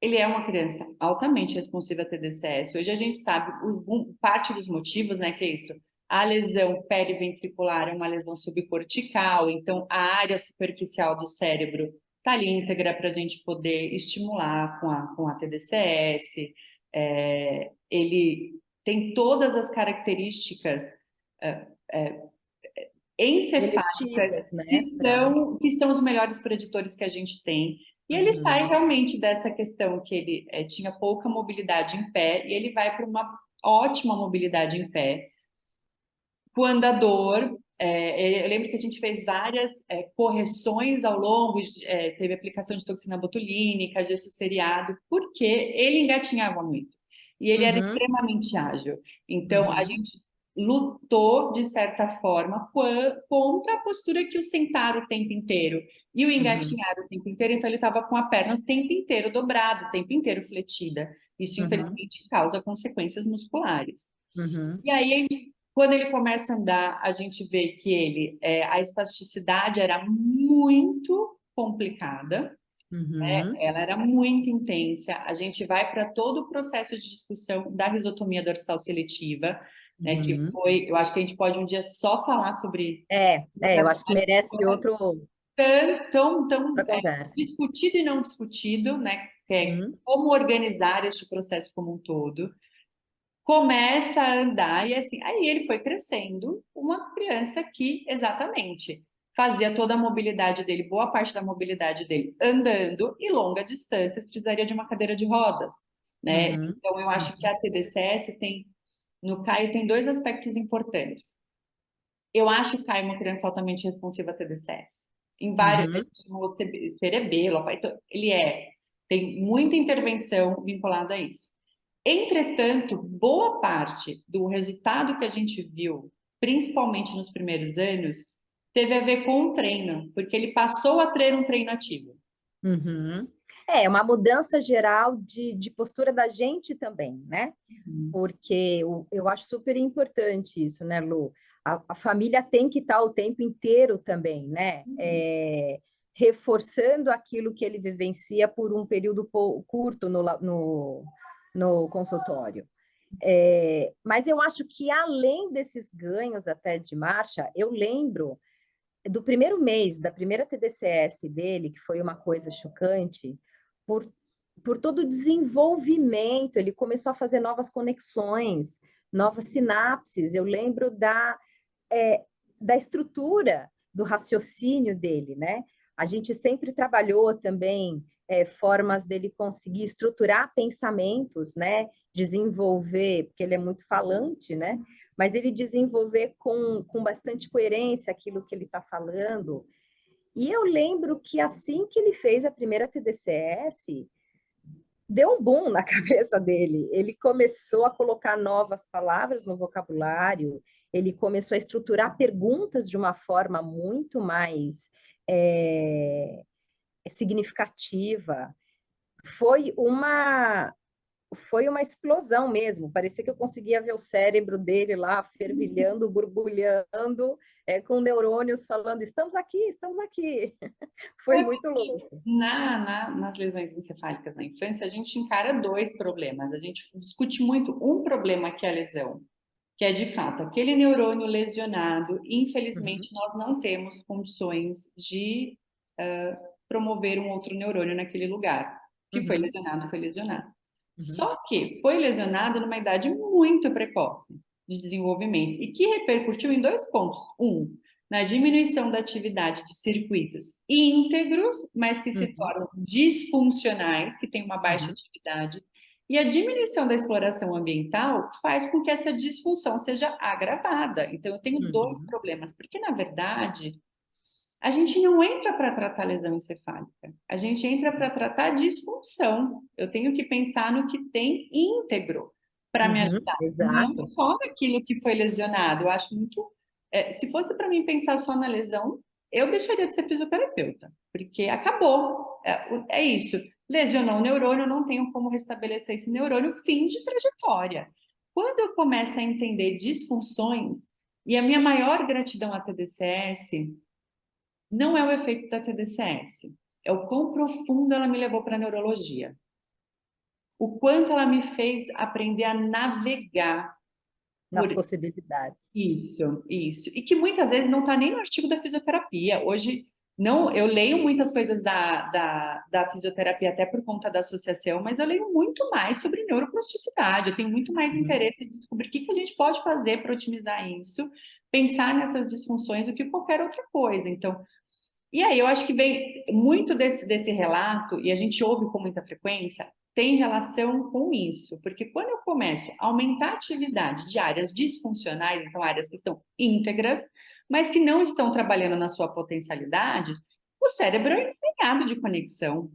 ele é uma criança altamente responsiva a TDCS. Hoje a gente sabe parte dos motivos, né, que é isso. A lesão periventricular é uma lesão subcortical, então a área superficial do cérebro está ali íntegra para a gente poder estimular com a TDCS. Ele tem todas as características é, é, encefálicas Eletivas, né? que são os melhores preditores que a gente tem. E ele sai Uhum. realmente dessa questão que ele tinha pouca mobilidade em pé e ele vai para uma ótima mobilidade em pé. Com o andador, eu lembro que a gente fez várias correções ao longo, teve aplicação de toxina botulínica, gesso seriado, porque ele engatinhava muito. e ele era Uhum. extremamente ágil. Então, a Uhum. gente lutou, de certa forma, contra a postura que o sentar o tempo inteiro e o Uhum. engatinhar o tempo inteiro. Então, ele estava com a perna o tempo inteiro dobrada, o tempo inteiro fletida. Isso, Uhum. infelizmente, causa consequências musculares. Uhum. E aí, quando ele começa a andar, a gente vê que a espasticidade era muito complicada, Uhum. ela era muito intensa. A gente vai para todo o processo de discussão da risotomia dorsal seletiva, né, que Uhum. foi, eu acho que a gente pode um dia só falar sobre Eu processo acho que merece tão outra conversa. discutido e não discutido, né, que é Uhum. como organizar este processo como um todo. Começa a andar e assim, aí ele foi crescendo, uma criança que exatamente fazia toda a mobilidade dele, boa parte da mobilidade dele andando e longa distâncias precisaria de uma cadeira de rodas, né? Uhum. Então eu acho que Uhum. a TDCS tem no Caio tem dois aspectos importantes. Eu acho o Caio uma criança altamente responsiva a TDCS. Em vários, a Uhum. gente chamou cerebelo, então, tem muita intervenção vinculada a isso. Entretanto, boa parte do resultado que a gente viu, principalmente nos primeiros anos, teve a ver com o treino, porque ele passou a ter um treino ativo. Uhum. É uma mudança geral de postura da gente também, né? Porque eu acho super importante isso, né, Lu? A família tem que estar o tempo inteiro também, né? Reforçando aquilo que ele vivencia por um período curto no consultório. Mas eu acho que além desses ganhos até de marcha, eu lembro do primeiro mês da primeira TDCS dele, que foi uma coisa chocante, por, por todo o desenvolvimento, ele começou a fazer novas conexões, novas sinapses. Eu lembro é, da estrutura do raciocínio dele, né? A gente sempre trabalhou também formas dele conseguir estruturar pensamentos, né? Desenvolver, porque ele é muito falante, né? Mas ele desenvolver com bastante coerência aquilo que ele está falando. E eu lembro que assim que ele fez a primeira TDCS, deu um boom na cabeça dele. Ele começou a colocar novas palavras no vocabulário, ele começou a estruturar perguntas de uma forma muito mais é, significativa. Foi uma foi uma explosão mesmo. Parecia que eu conseguia ver o cérebro dele lá fervilhando, borbulhando, com neurônios falando: estamos aqui, estamos aqui. Foi muito louco. Nas lesões encefálicas na infância, a gente encara dois problemas. A gente discute muito um problema que é a lesão, que é de fato aquele neurônio lesionado. Uhum, Infelizmente, nós não temos condições de promover um outro neurônio naquele lugar. Que foi uhum, lesionado, foi lesionado. uhum, Só que foi lesionado numa idade muito precoce de desenvolvimento e que repercutiu em dois pontos. Um, na diminuição da atividade de circuitos íntegros, mas que se uhum, tornam disfuncionais, que têm uma baixa uhum, atividade. E a diminuição da exploração ambiental faz com que essa disfunção seja agravada. Então, eu tenho dois uhum, problemas, porque, na verdade, a gente não entra para tratar lesão encefálica, a gente entra para tratar disfunção. Eu tenho que pensar no que tem íntegro para me uhum, ajudar, não exato. só naquilo que foi lesionado. Eu acho muito. Se fosse para mim pensar só na lesão, eu deixaria de ser fisioterapeuta, porque acabou. É isso. Lesionou o neurônio, eu não tenho como restabelecer esse neurônio, fim de trajetória. Quando eu começo a entender disfunções, e a minha maior gratidão à TDCS não é o efeito da TDCS, é o quão profundo ela me levou para a neurologia. O quanto ela me fez aprender a navegar por Nas possibilidades. isso. E que muitas vezes não está nem no artigo da fisioterapia. Hoje, não, eu leio muitas coisas da fisioterapia até por conta da associação, mas eu leio muito mais sobre neuroplasticidade. Eu tenho muito mais Uhum, interesse em descobrir o que a gente pode fazer para otimizar isso, pensar nessas disfunções do que qualquer outra coisa. Então, e aí, eu acho que vem muito desse relato, e a gente ouve com muita frequência, tem relação com isso, porque quando eu começo a aumentar a atividade de áreas disfuncionais, então áreas que estão íntegras, mas que não estão trabalhando na sua potencialidade, o cérebro é empenhado de conexão.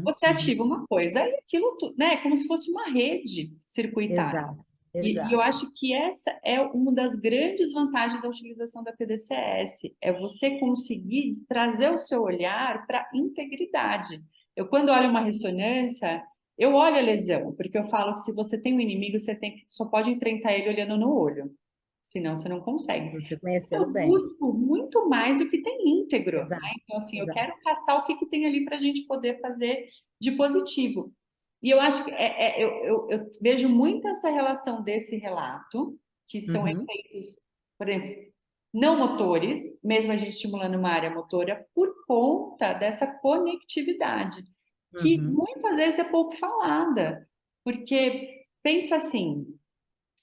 Você uhum. ativa uma coisa e aquilo, né, é como se fosse uma rede circuitária. Exato, E eu exato. acho que essa é uma das grandes vantagens da utilização da PDCS, é você conseguir trazer o seu olhar para a integridade. Eu, quando olho uma ressonância, eu olho a lesão, porque eu falo que se você tem um inimigo, você só pode enfrentar ele olhando no olho, senão você não consegue. Você conhecendo Eu bem. busco muito mais do que tem íntegro, né? Exato, Então, assim, eu exato. quero caçar o que que tem ali para a gente poder fazer de positivo. E eu acho que eu vejo muito essa relação desse relato, que são Uhum, efeitos, por exemplo, não motores, mesmo a gente estimulando uma área motora, por conta dessa conectividade, que uhum, muitas vezes é pouco falada, porque pensa assim,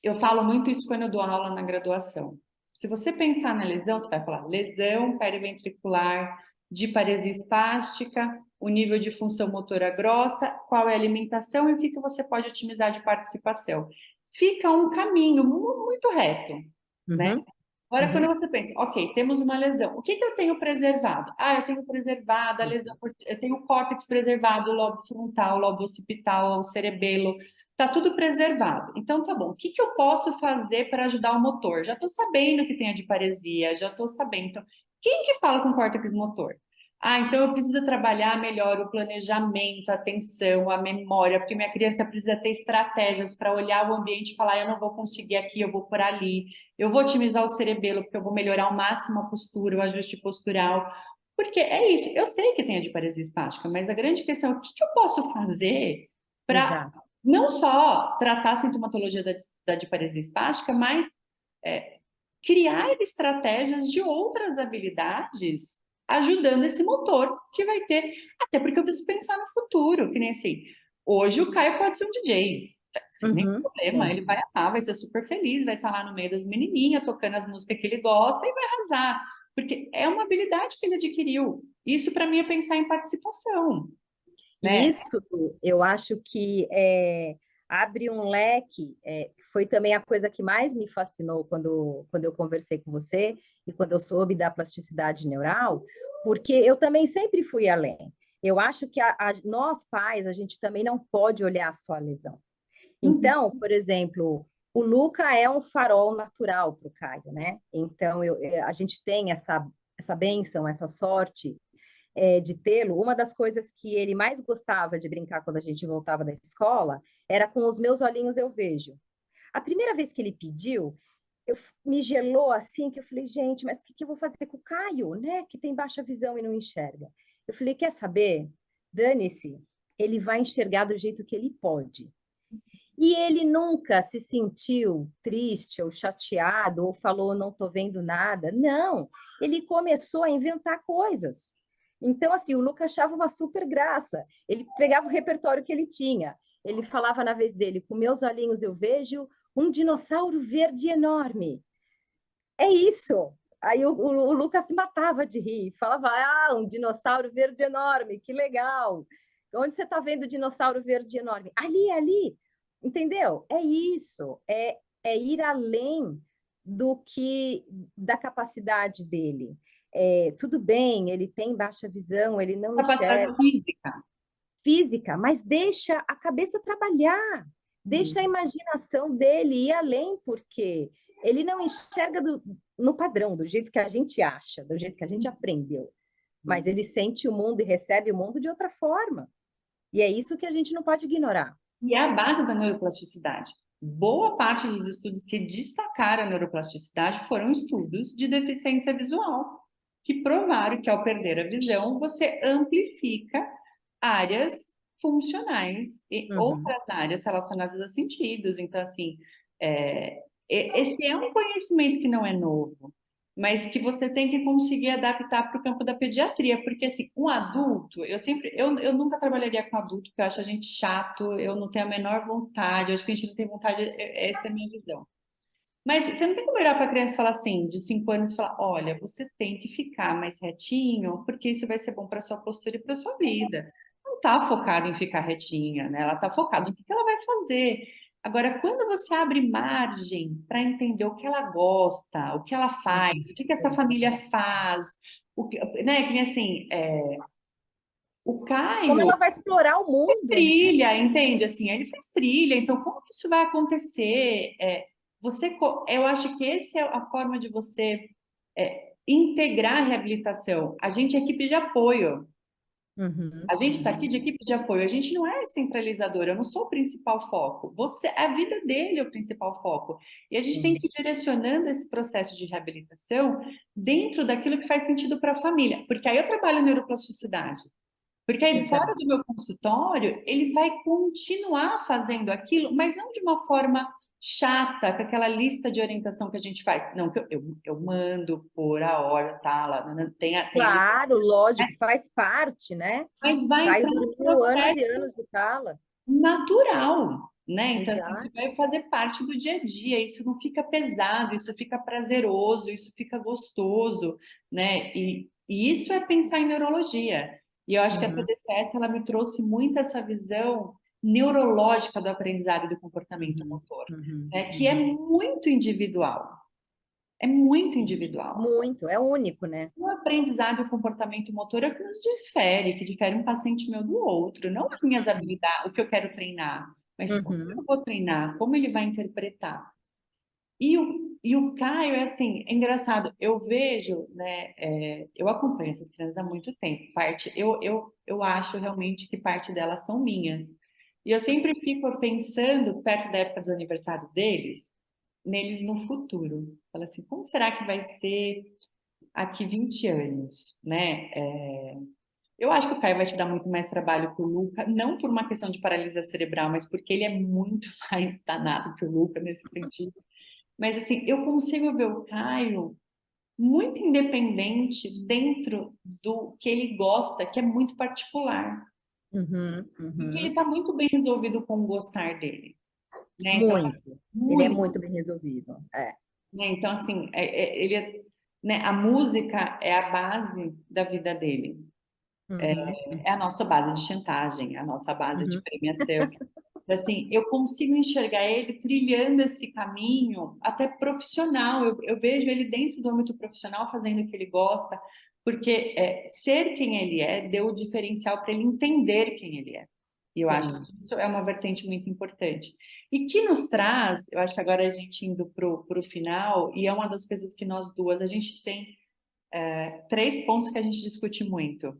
eu falo muito isso quando eu dou aula na graduação. Se você pensar na lesão, você vai falar lesão periventricular de paresia espástica, o nível de função motora grossa, qual é a alimentação e o que que você pode otimizar de participação. Fica um caminho muito reto, né? uhum, Agora, quando uhum. você pensa, ok, temos uma lesão, o que que eu tenho preservado? Ah, eu tenho preservado a lesão, Exato, eu tenho o córtex preservado, o lobo frontal, o lobo occipital, o cerebelo, tá tudo preservado. Então, tá bom, o que que eu posso fazer para ajudar o motor? Já estou sabendo que tem a diparesia, já estou sabendo. Então, quem que fala com córtex motor? Ah, então eu preciso trabalhar melhor o planejamento, a atenção, a memória, porque minha criança precisa ter estratégias para olhar o ambiente e falar, eu não vou conseguir aqui, eu vou por ali. Eu vou otimizar o cerebelo, porque eu vou melhorar ao máximo a postura, o ajuste postural. Porque é isso, eu sei que tem a diparesia espástica, mas a grande questão é o que que eu posso fazer para exato, não só tratar a sintomatologia da diparesia espástica, mas é, criar estratégias de outras habilidades ajudando esse motor que vai ter. Até porque eu preciso pensar no futuro, que nem assim, hoje o Caio pode ser um DJ, sem nenhum uhum, problema, sim. ele vai amar, vai ser super feliz, vai estar lá no meio das menininhas, tocando as músicas que ele gosta e vai arrasar, porque é uma habilidade que ele adquiriu. Isso para mim é pensar em participação, E né? isso, eu acho que abre um leque, foi também a coisa que mais me fascinou quando eu conversei com você e quando eu soube da plasticidade neural, porque eu também sempre fui além. Eu acho que nós pais, a gente também não pode olhar só a lesão. Uhum. Então, por exemplo, o Luca é um farol natural para o Caio, né? Então, a gente tem essa bênção, essa sorte de tê-lo. Uma das coisas que ele mais gostava de brincar quando a gente voltava da escola era com os meus olhinhos eu vejo. A primeira vez que ele pediu, me gelou assim, que eu falei, gente, mas o que eu vou fazer com o Caio, né? Que tem baixa visão e não enxerga. Eu falei, quer saber? Dane-se, ele vai enxergar do jeito que ele pode. E ele nunca se sentiu triste ou chateado ou falou não estou vendo nada. Não, ele começou a inventar coisas. Então, assim, o Lucas achava uma super graça. Ele pegava o repertório que ele tinha. Ele falava na vez dele, com meus olhinhos eu vejo um dinossauro verde enorme. É isso. Aí o Lucas se matava de rir, falava, ah, um dinossauro verde enorme, que legal. Onde você está vendo o dinossauro verde enorme? Ali, ali. Entendeu? É isso, é ir além do que da capacidade dele. Tudo bem, ele tem baixa visão, ele não Capacidade enxerga física. física, mas deixa a cabeça trabalhar, deixa a Uhum. imaginação dele ir além, porque ele não enxerga no padrão, do jeito que a gente acha, do jeito que a gente aprendeu, mas Isso. ele sente o mundo e recebe o mundo de outra forma. E é isso que a gente não pode ignorar. E é a base da neuroplasticidade. Boa parte dos estudos que destacaram a neuroplasticidade foram estudos de deficiência visual, que provaram que ao perder a visão, você amplifica áreas funcionais e Uhum. outras áreas relacionadas a sentidos. Então, assim, esse é um conhecimento que não é novo, mas que você tem que conseguir adaptar para o campo da pediatria, porque assim, um adulto, eu nunca trabalharia com adulto, porque eu acho a gente chato, eu não tenho a menor vontade, eu acho que a gente não tem vontade, essa é a minha visão. Mas você não tem como olhar para a criança e falar assim, de 5 anos, e falar, olha, você tem que ficar mais retinho, porque isso vai ser bom para sua postura e para sua vida. Não está focado em ficar retinha, né? Ela está focada no que ela vai fazer. Agora, quando você abre margem para entender o que ela gosta, o que ela faz, Uhum. o que essa Sim. família faz, né? Que nem assim, O Como Caio ela vai explorar o fez mundo, né? trilha, entende? Assim, ele fez trilha, então como que isso vai acontecer? Eu acho que essa é a forma de você integrar a reabilitação. A gente é equipe de apoio. Uhum, A gente está aqui uhum, de equipe de apoio, a gente não é centralizador, eu não sou o principal foco. A vida dele é o principal foco. E a gente tem sim, que ir direcionando esse processo de reabilitação dentro daquilo que faz sentido para a família. Porque aí eu trabalho neuroplasticidade. Porque aí fora exato. do meu consultório, ele vai continuar fazendo aquilo, mas não de uma forma chata, com aquela lista de orientação que a gente faz. Não, que eu mando por a hora, tá lá, tem ali, Claro, lógico, faz parte, né? mas vai Caio entrar um dormiu anos e processo anos de sala. natural, né? Então, assim, que Exato. vai fazer parte do dia a dia, isso não fica pesado, isso fica prazeroso, isso fica gostoso, né? E isso é pensar em neurologia. E eu acho que a Uhum, TDCS, ela me trouxe muito essa visão neurológica do aprendizado e do comportamento uhum, motor, uhum, né? Que é uhum. muito individual, é muito individual. Muito, é único, né? O aprendizado e o comportamento motor é o que nos difere, que difere um paciente meu do outro, não as minhas habilidades, o que eu quero treinar, mas como eu Uhum, vou treinar, como ele vai interpretar. E o Caio é assim, é engraçado, eu vejo, né, eu acompanho essas crianças há muito tempo, eu acho realmente que parte delas são minhas. E eu sempre fico pensando, perto da época do aniversário deles, neles no futuro. Fala assim, como será que vai ser aqui 20 anos, né? Eu acho que o Caio vai te dar muito mais trabalho que o Luca, não por uma questão de paralisia cerebral, mas porque ele é muito mais danado que o Luca nesse sentido. Mas assim, eu consigo ver o Caio muito independente dentro do que ele gosta, que é muito particular. uhum, E que ele uhum. está muito bem resolvido com o gostar dele, né? Então, Muito. Ele é muito, muito bem resolvido. É. né? Então, assim, né? A música é a base da vida dele. Uhum, É a uhum, nossa base de chantagem, a nossa base de uhum. premiação. Assim, eu consigo enxergar ele trilhando esse caminho até profissional. Eu vejo ele dentro do âmbito profissional fazendo o que ele gosta, porque ser quem ele é deu o diferencial para ele entender quem ele é. E eu acho Sim. que isso é uma vertente muito importante. E que nos traz, eu acho que agora a gente indo para o final, e é uma das coisas que nós duas, a gente tem três pontos que a gente discute muito,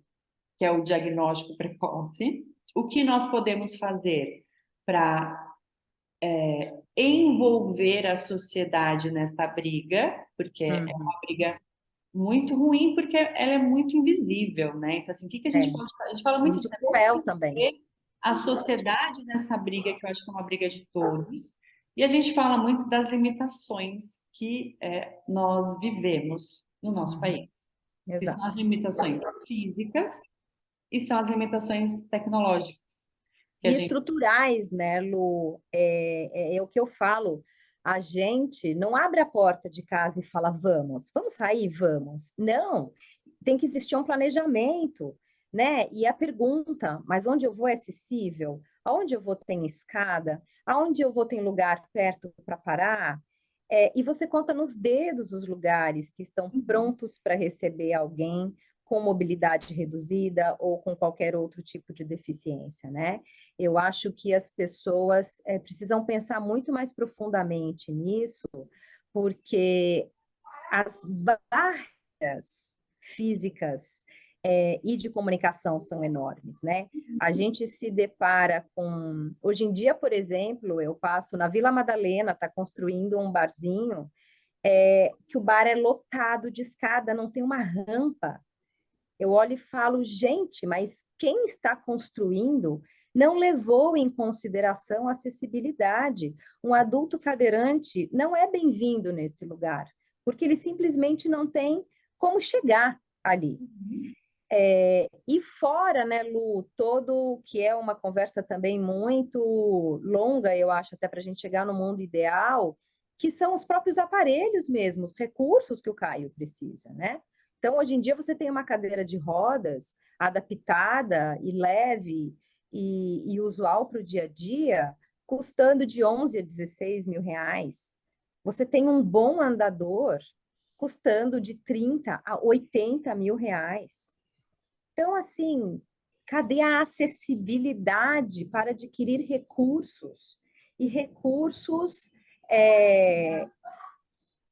que é o diagnóstico precoce, o que nós podemos fazer para envolver a sociedade nesta briga, porque é Uhum. uma briga muito ruim, porque ela é muito invisível, né? Então, assim, o que que a É. gente pode fazer? A gente fala E muito muito disso, né? Como cruel também. envolver a sociedade nessa briga, que eu acho que é uma briga de todos, e a gente fala muito das limitações que nós vivemos no nosso Uhum. país, que são as Exato. limitações físicas e são as limitações tecnológicas que a E gente. estruturais, né, Lu? É o que eu falo. A gente não abre a porta de casa e fala, vamos sair, vamos. Não, tem que existir um planejamento, né? E a pergunta, mas onde eu vou é acessível? Aonde eu vou tem escada? Aonde eu vou tem lugar perto para parar? E você conta nos dedos os lugares que estão Uhum. prontos para receber alguém com mobilidade reduzida ou com qualquer outro tipo de deficiência, né? Eu acho que as pessoas precisam pensar muito mais profundamente nisso, porque as barreiras físicas e de comunicação são enormes, né? A gente se depara com. Hoje em dia, por exemplo, eu passo na Vila Madalena, está construindo um barzinho, que o bar é lotado de escada, não tem uma rampa. Eu olho e falo, gente, mas quem está construindo não levou em consideração a acessibilidade. Um adulto cadeirante não é bem-vindo nesse lugar, porque ele simplesmente não tem como chegar ali. E fora, né, Lu, todo que é uma conversa também muito longa, eu acho, até para a gente chegar no mundo ideal, que são os próprios aparelhos mesmo, os recursos que o Caio precisa, né? Então, hoje em dia, você tem uma cadeira de rodas adaptada e leve e usual para o dia a dia, custando de 11 a 16 mil reais. Você tem um bom andador custando de 30 a 80 mil reais. Então, assim, cadê a acessibilidade para adquirir recursos? E recursos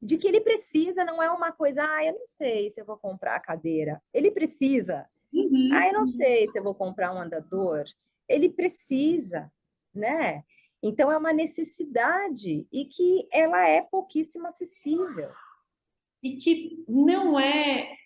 de que ele precisa, não é uma coisa, eu não sei se eu vou comprar a cadeira. Ele precisa. Eu não sei se eu vou comprar um andador. Ele precisa, né? Então, é uma necessidade e que ela é pouquíssimo acessível. E que não é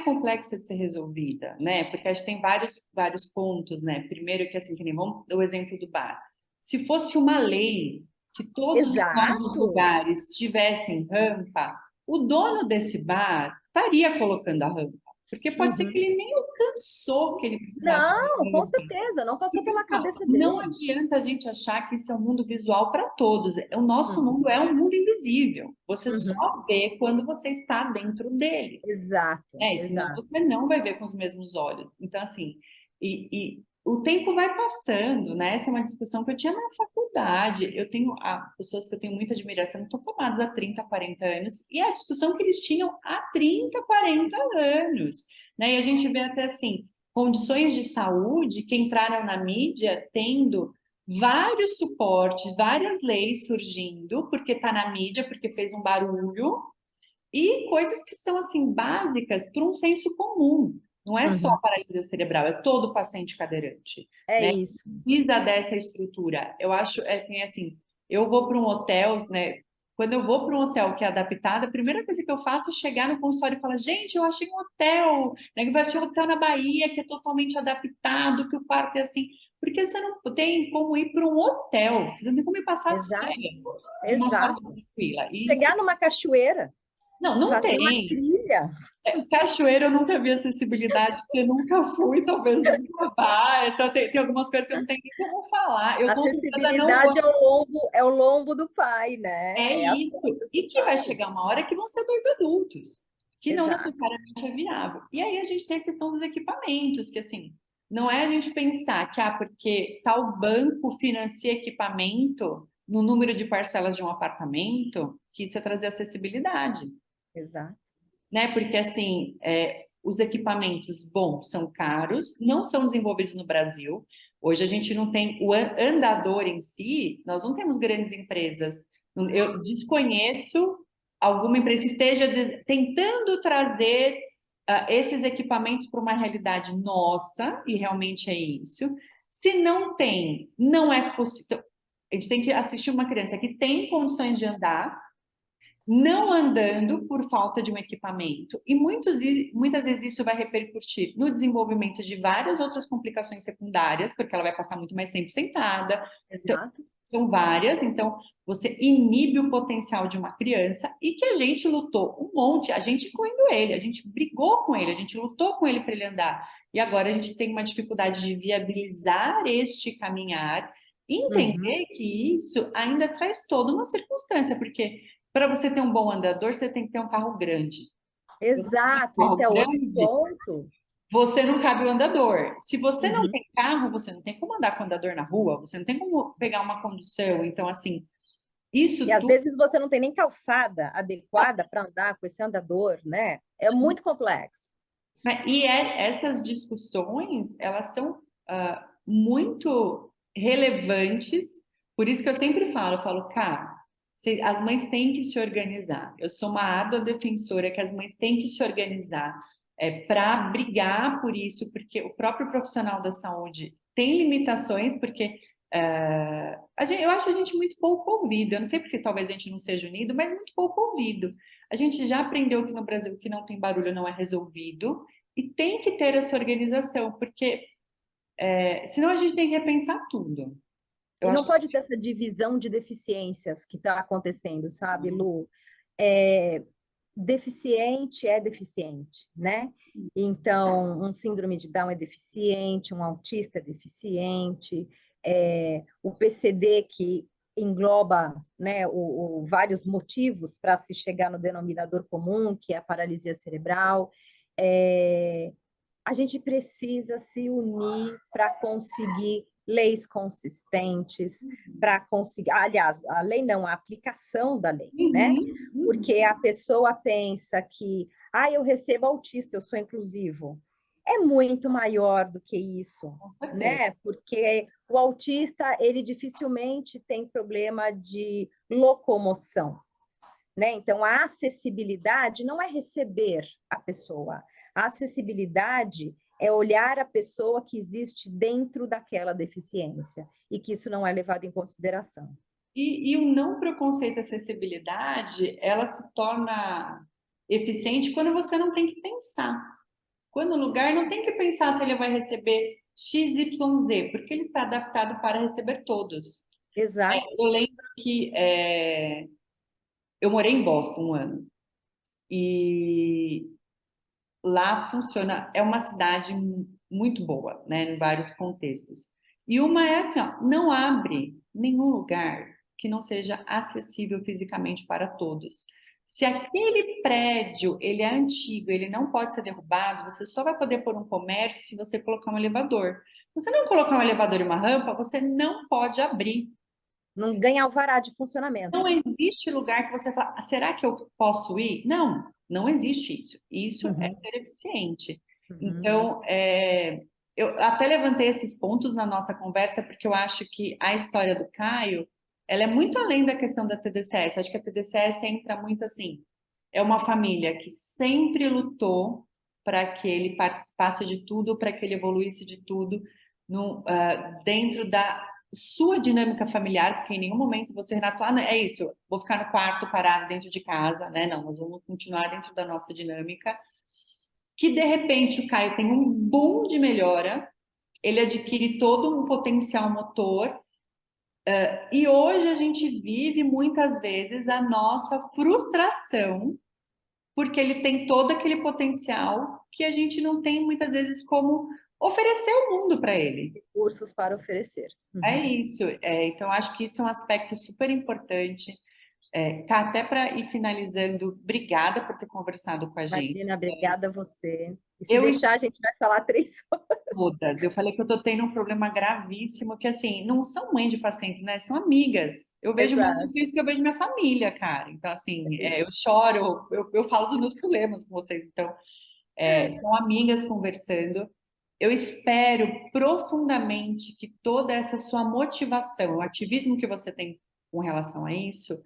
complexa de ser resolvida, né? Porque acho que tem vários pontos, né? Primeiro que assim, que nem vamos dar o exemplo do bar. Se fosse uma lei que todos os novos Exato. lugares tivessem rampa, o dono desse bar estaria colocando a rampa. Porque pode ser que ele nem alcançou o que ele precisasse. Não, com certeza, não passou pela cabeça Não dele. adianta a gente achar que isso é um mundo visual para todos. O nosso mundo Uhum, é um mundo invisível. Você uhum. só vê quando você está dentro dele. Exato, E senão exato. você não vai ver com os mesmos olhos. Então, assim, e o tempo vai passando, né? Essa é uma discussão que eu tinha na faculdade. Eu tenho pessoas que eu tenho muita admiração, que estão formadas há 30, 40 anos, e é a discussão que eles tinham há 30, 40 anos, né? E a gente vê até assim, condições de saúde que entraram na mídia tendo vários suportes, várias leis surgindo, porque está na mídia, porque fez um barulho, e coisas que são assim básicas para um senso comum. Não é só Uhum. paralisia cerebral, é todo paciente cadeirante, É né? isso. Precisa dessa estrutura. Eu acho que assim, eu vou para um hotel, né? Quando eu vou para um hotel que é adaptado, a primeira coisa que eu faço é chegar no consultório e falar, gente, eu achei um hotel, né? Que vai achar um hotel na Bahia que é totalmente adaptado, que o quarto é assim. Porque você não tem como ir para um hotel, você não tem como ir passar as Exato, férias de uma forma exato. tranquila. E isso, Chegar numa cachoeira, não fazer uma tem. trilha. Cachoeira eu nunca vi acessibilidade, porque eu nunca fui, talvez nunca vá. Então tem algumas coisas que eu não tenho nem como falar. Eu com certeza não Acessibilidade vou. é o lombo do pai, né? É É as isso. costas do E que vai pai. chegar uma hora que vão ser dois adultos, que não Exato. necessariamente é viável. E aí a gente tem a questão dos equipamentos, que assim, não é a gente pensar que porque tal banco financia equipamento no número de parcelas de um apartamento, que isso é trazer acessibilidade. Exato. Né? Porque assim, os equipamentos bons são caros, não são desenvolvidos no Brasil. Hoje a gente não tem o andador em si, nós não temos grandes empresas. Eu desconheço alguma empresa que esteja tentando trazer esses equipamentos para uma realidade nossa, e realmente é isso. Se não tem, não é possível. A gente tem que assistir uma criança que tem condições de andar, não andando por falta de um equipamento, e muitas vezes isso vai repercutir no desenvolvimento de várias outras complicações secundárias, porque ela vai passar muito mais tempo sentada. Então, Exato. são várias, então você inibe o potencial de uma criança, e que a gente lutou um monte, a gente incluindo ele, a gente brigou com ele, a gente lutou com ele para ele andar, e agora a gente tem uma dificuldade de viabilizar este caminhar, e Uhum. entender que isso ainda traz toda uma circunstância, porque para você ter um bom andador, você tem que ter um carro grande. Para você ter Exato, um esse carro é outro grande, ponto. você não cabe o andador. Se você não Uhum. tem carro, você não tem como andar com o andador na rua, você não tem como pegar uma condução. Então, assim, E isso às tudo. vezes você não tem nem calçada adequada para andar com esse andador, né? É muito complexo. E essas discussões, elas são muito relevantes, por isso que eu sempre falo, cara, as mães têm que se organizar. Eu sou uma árdua defensora que as mães têm que se organizar para brigar por isso, porque o próprio profissional da saúde tem limitações, porque eu acho a gente muito pouco ouvido. Eu não sei porque talvez a gente não seja unido, mas muito pouco ouvido. A gente já aprendeu que no Brasil que não tem barulho não é resolvido, e tem que ter essa organização, porque senão a gente tem que repensar tudo. Eu E acho não que pode ter essa divisão de deficiências que está acontecendo, sabe, Lu? É, deficiente é deficiente, né? Então, um síndrome de Down é deficiente, um autista é deficiente, o PCD que engloba, né, vários motivos para se chegar no denominador comum, que é a paralisia cerebral. É, a gente precisa se unir para conseguir leis consistentes, para conseguir, aliás, a lei não, a aplicação da lei, né? uhum, uhum. Porque a pessoa pensa que, eu recebo autista, eu sou inclusivo. é muito maior do que isso, Com certeza. né? Porque o autista, ele dificilmente tem problema de locomoção, né? Então, a acessibilidade não é receber a pessoa. A acessibilidade é olhar a pessoa que existe dentro daquela deficiência e que isso não é levado em consideração. E o não preconceito e acessibilidade, ela se torna eficiente quando você não tem que pensar. Quando o lugar não tem que pensar se ele vai receber X, Y, Z, porque ele está adaptado para receber todos. Exato. Eu lembro que eu morei em Boston um ano e lá funciona, é uma cidade muito boa, né, em vários contextos. E uma é assim, ó, não abre nenhum lugar que não seja acessível fisicamente para todos. Se aquele prédio ele é antigo, ele não pode ser derrubado, você só vai poder pôr um comércio se você colocar um elevador. Se você não colocar um elevador e uma rampa, você não pode abrir. Não ganha alvará de funcionamento. Não existe lugar que você fala, "Ah, será que eu posso ir?" Não, não existe isso. Isso é Uhum, ser eficiente. uhum. Então, eu até levantei esses pontos na nossa conversa, porque eu acho que a história do Caio, ela é muito além da questão da TDCS. Acho que a TDCS entra muito assim, é uma família que sempre lutou para que ele participasse de tudo, para que ele evoluísse de tudo, dentro da sua dinâmica familiar, porque em nenhum momento você, Renato, ah, não, é isso, vou ficar no quarto parado dentro de casa, né? Não, nós vamos continuar dentro da nossa dinâmica. Que de repente o Caio tem um boom de melhora, ele adquire todo um potencial motor, e hoje a gente vive muitas vezes a nossa frustração, porque ele tem todo aquele potencial que a gente não tem muitas vezes como oferecer o mundo para ele. Recursos para oferecer. É Uhum. isso. Então, acho que isso é um aspecto super importante. Tá, até para ir finalizando, obrigada por ter conversado com a gente. Imagina, obrigada a você. E se Eu deixar, a gente vai falar 3 horas. todas, eu falei que eu tô tendo um problema gravíssimo, que assim, não são mães de pacientes, né? São amigas. Eu vejo mais Exato. isso que eu vejo minha família, cara. Então, assim, eu choro, eu falo dos meus problemas com vocês. Então, são amigas conversando. Eu espero profundamente que toda essa sua motivação, o ativismo que você tem com relação a isso,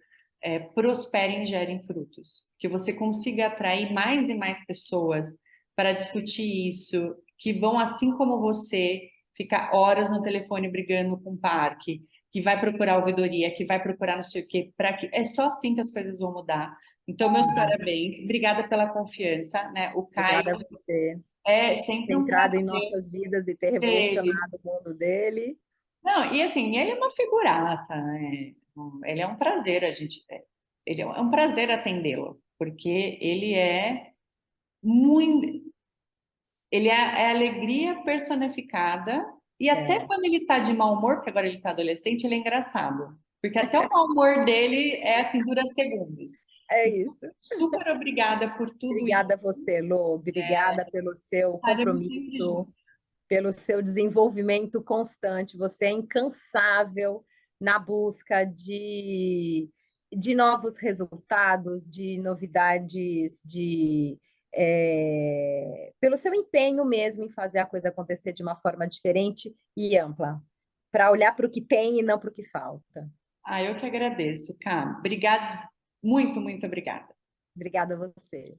prosperem e gerem frutos. Que você consiga atrair mais e mais pessoas para discutir isso, que vão, assim como você, ficar horas no telefone brigando com o parque, que vai procurar ouvidoria, que vai procurar não sei o quê, para que é só assim que as coisas vão mudar. Então, meus Uhum. parabéns, obrigada pela confiança, né? O Caio Obrigada a você é por ter sempre um entrado em prazer nossas vidas e ter dele. revolucionado o mundo dele. Não, e assim, ele é uma figuraça, né? Ele é um prazer ele é um prazer atendê-lo, porque ele é muito, ele é a alegria personificada e até É, quando ele tá de mau humor, porque agora ele tá adolescente, ele é engraçado, porque até o mau humor dele é assim, dura segundos. é isso. Super obrigada por tudo Obrigada a isso. você, Lô. Obrigada pelo seu Estaremos sempre compromisso, juntos. pelo seu desenvolvimento constante. Você é incansável na busca de novos resultados, de novidades, pelo seu empenho mesmo em fazer a coisa acontecer de uma forma diferente e ampla, para olhar para o que tem e não para o que falta. Ah, eu que agradeço, Cá. Obrigada, muito, muito obrigada. Obrigada a você.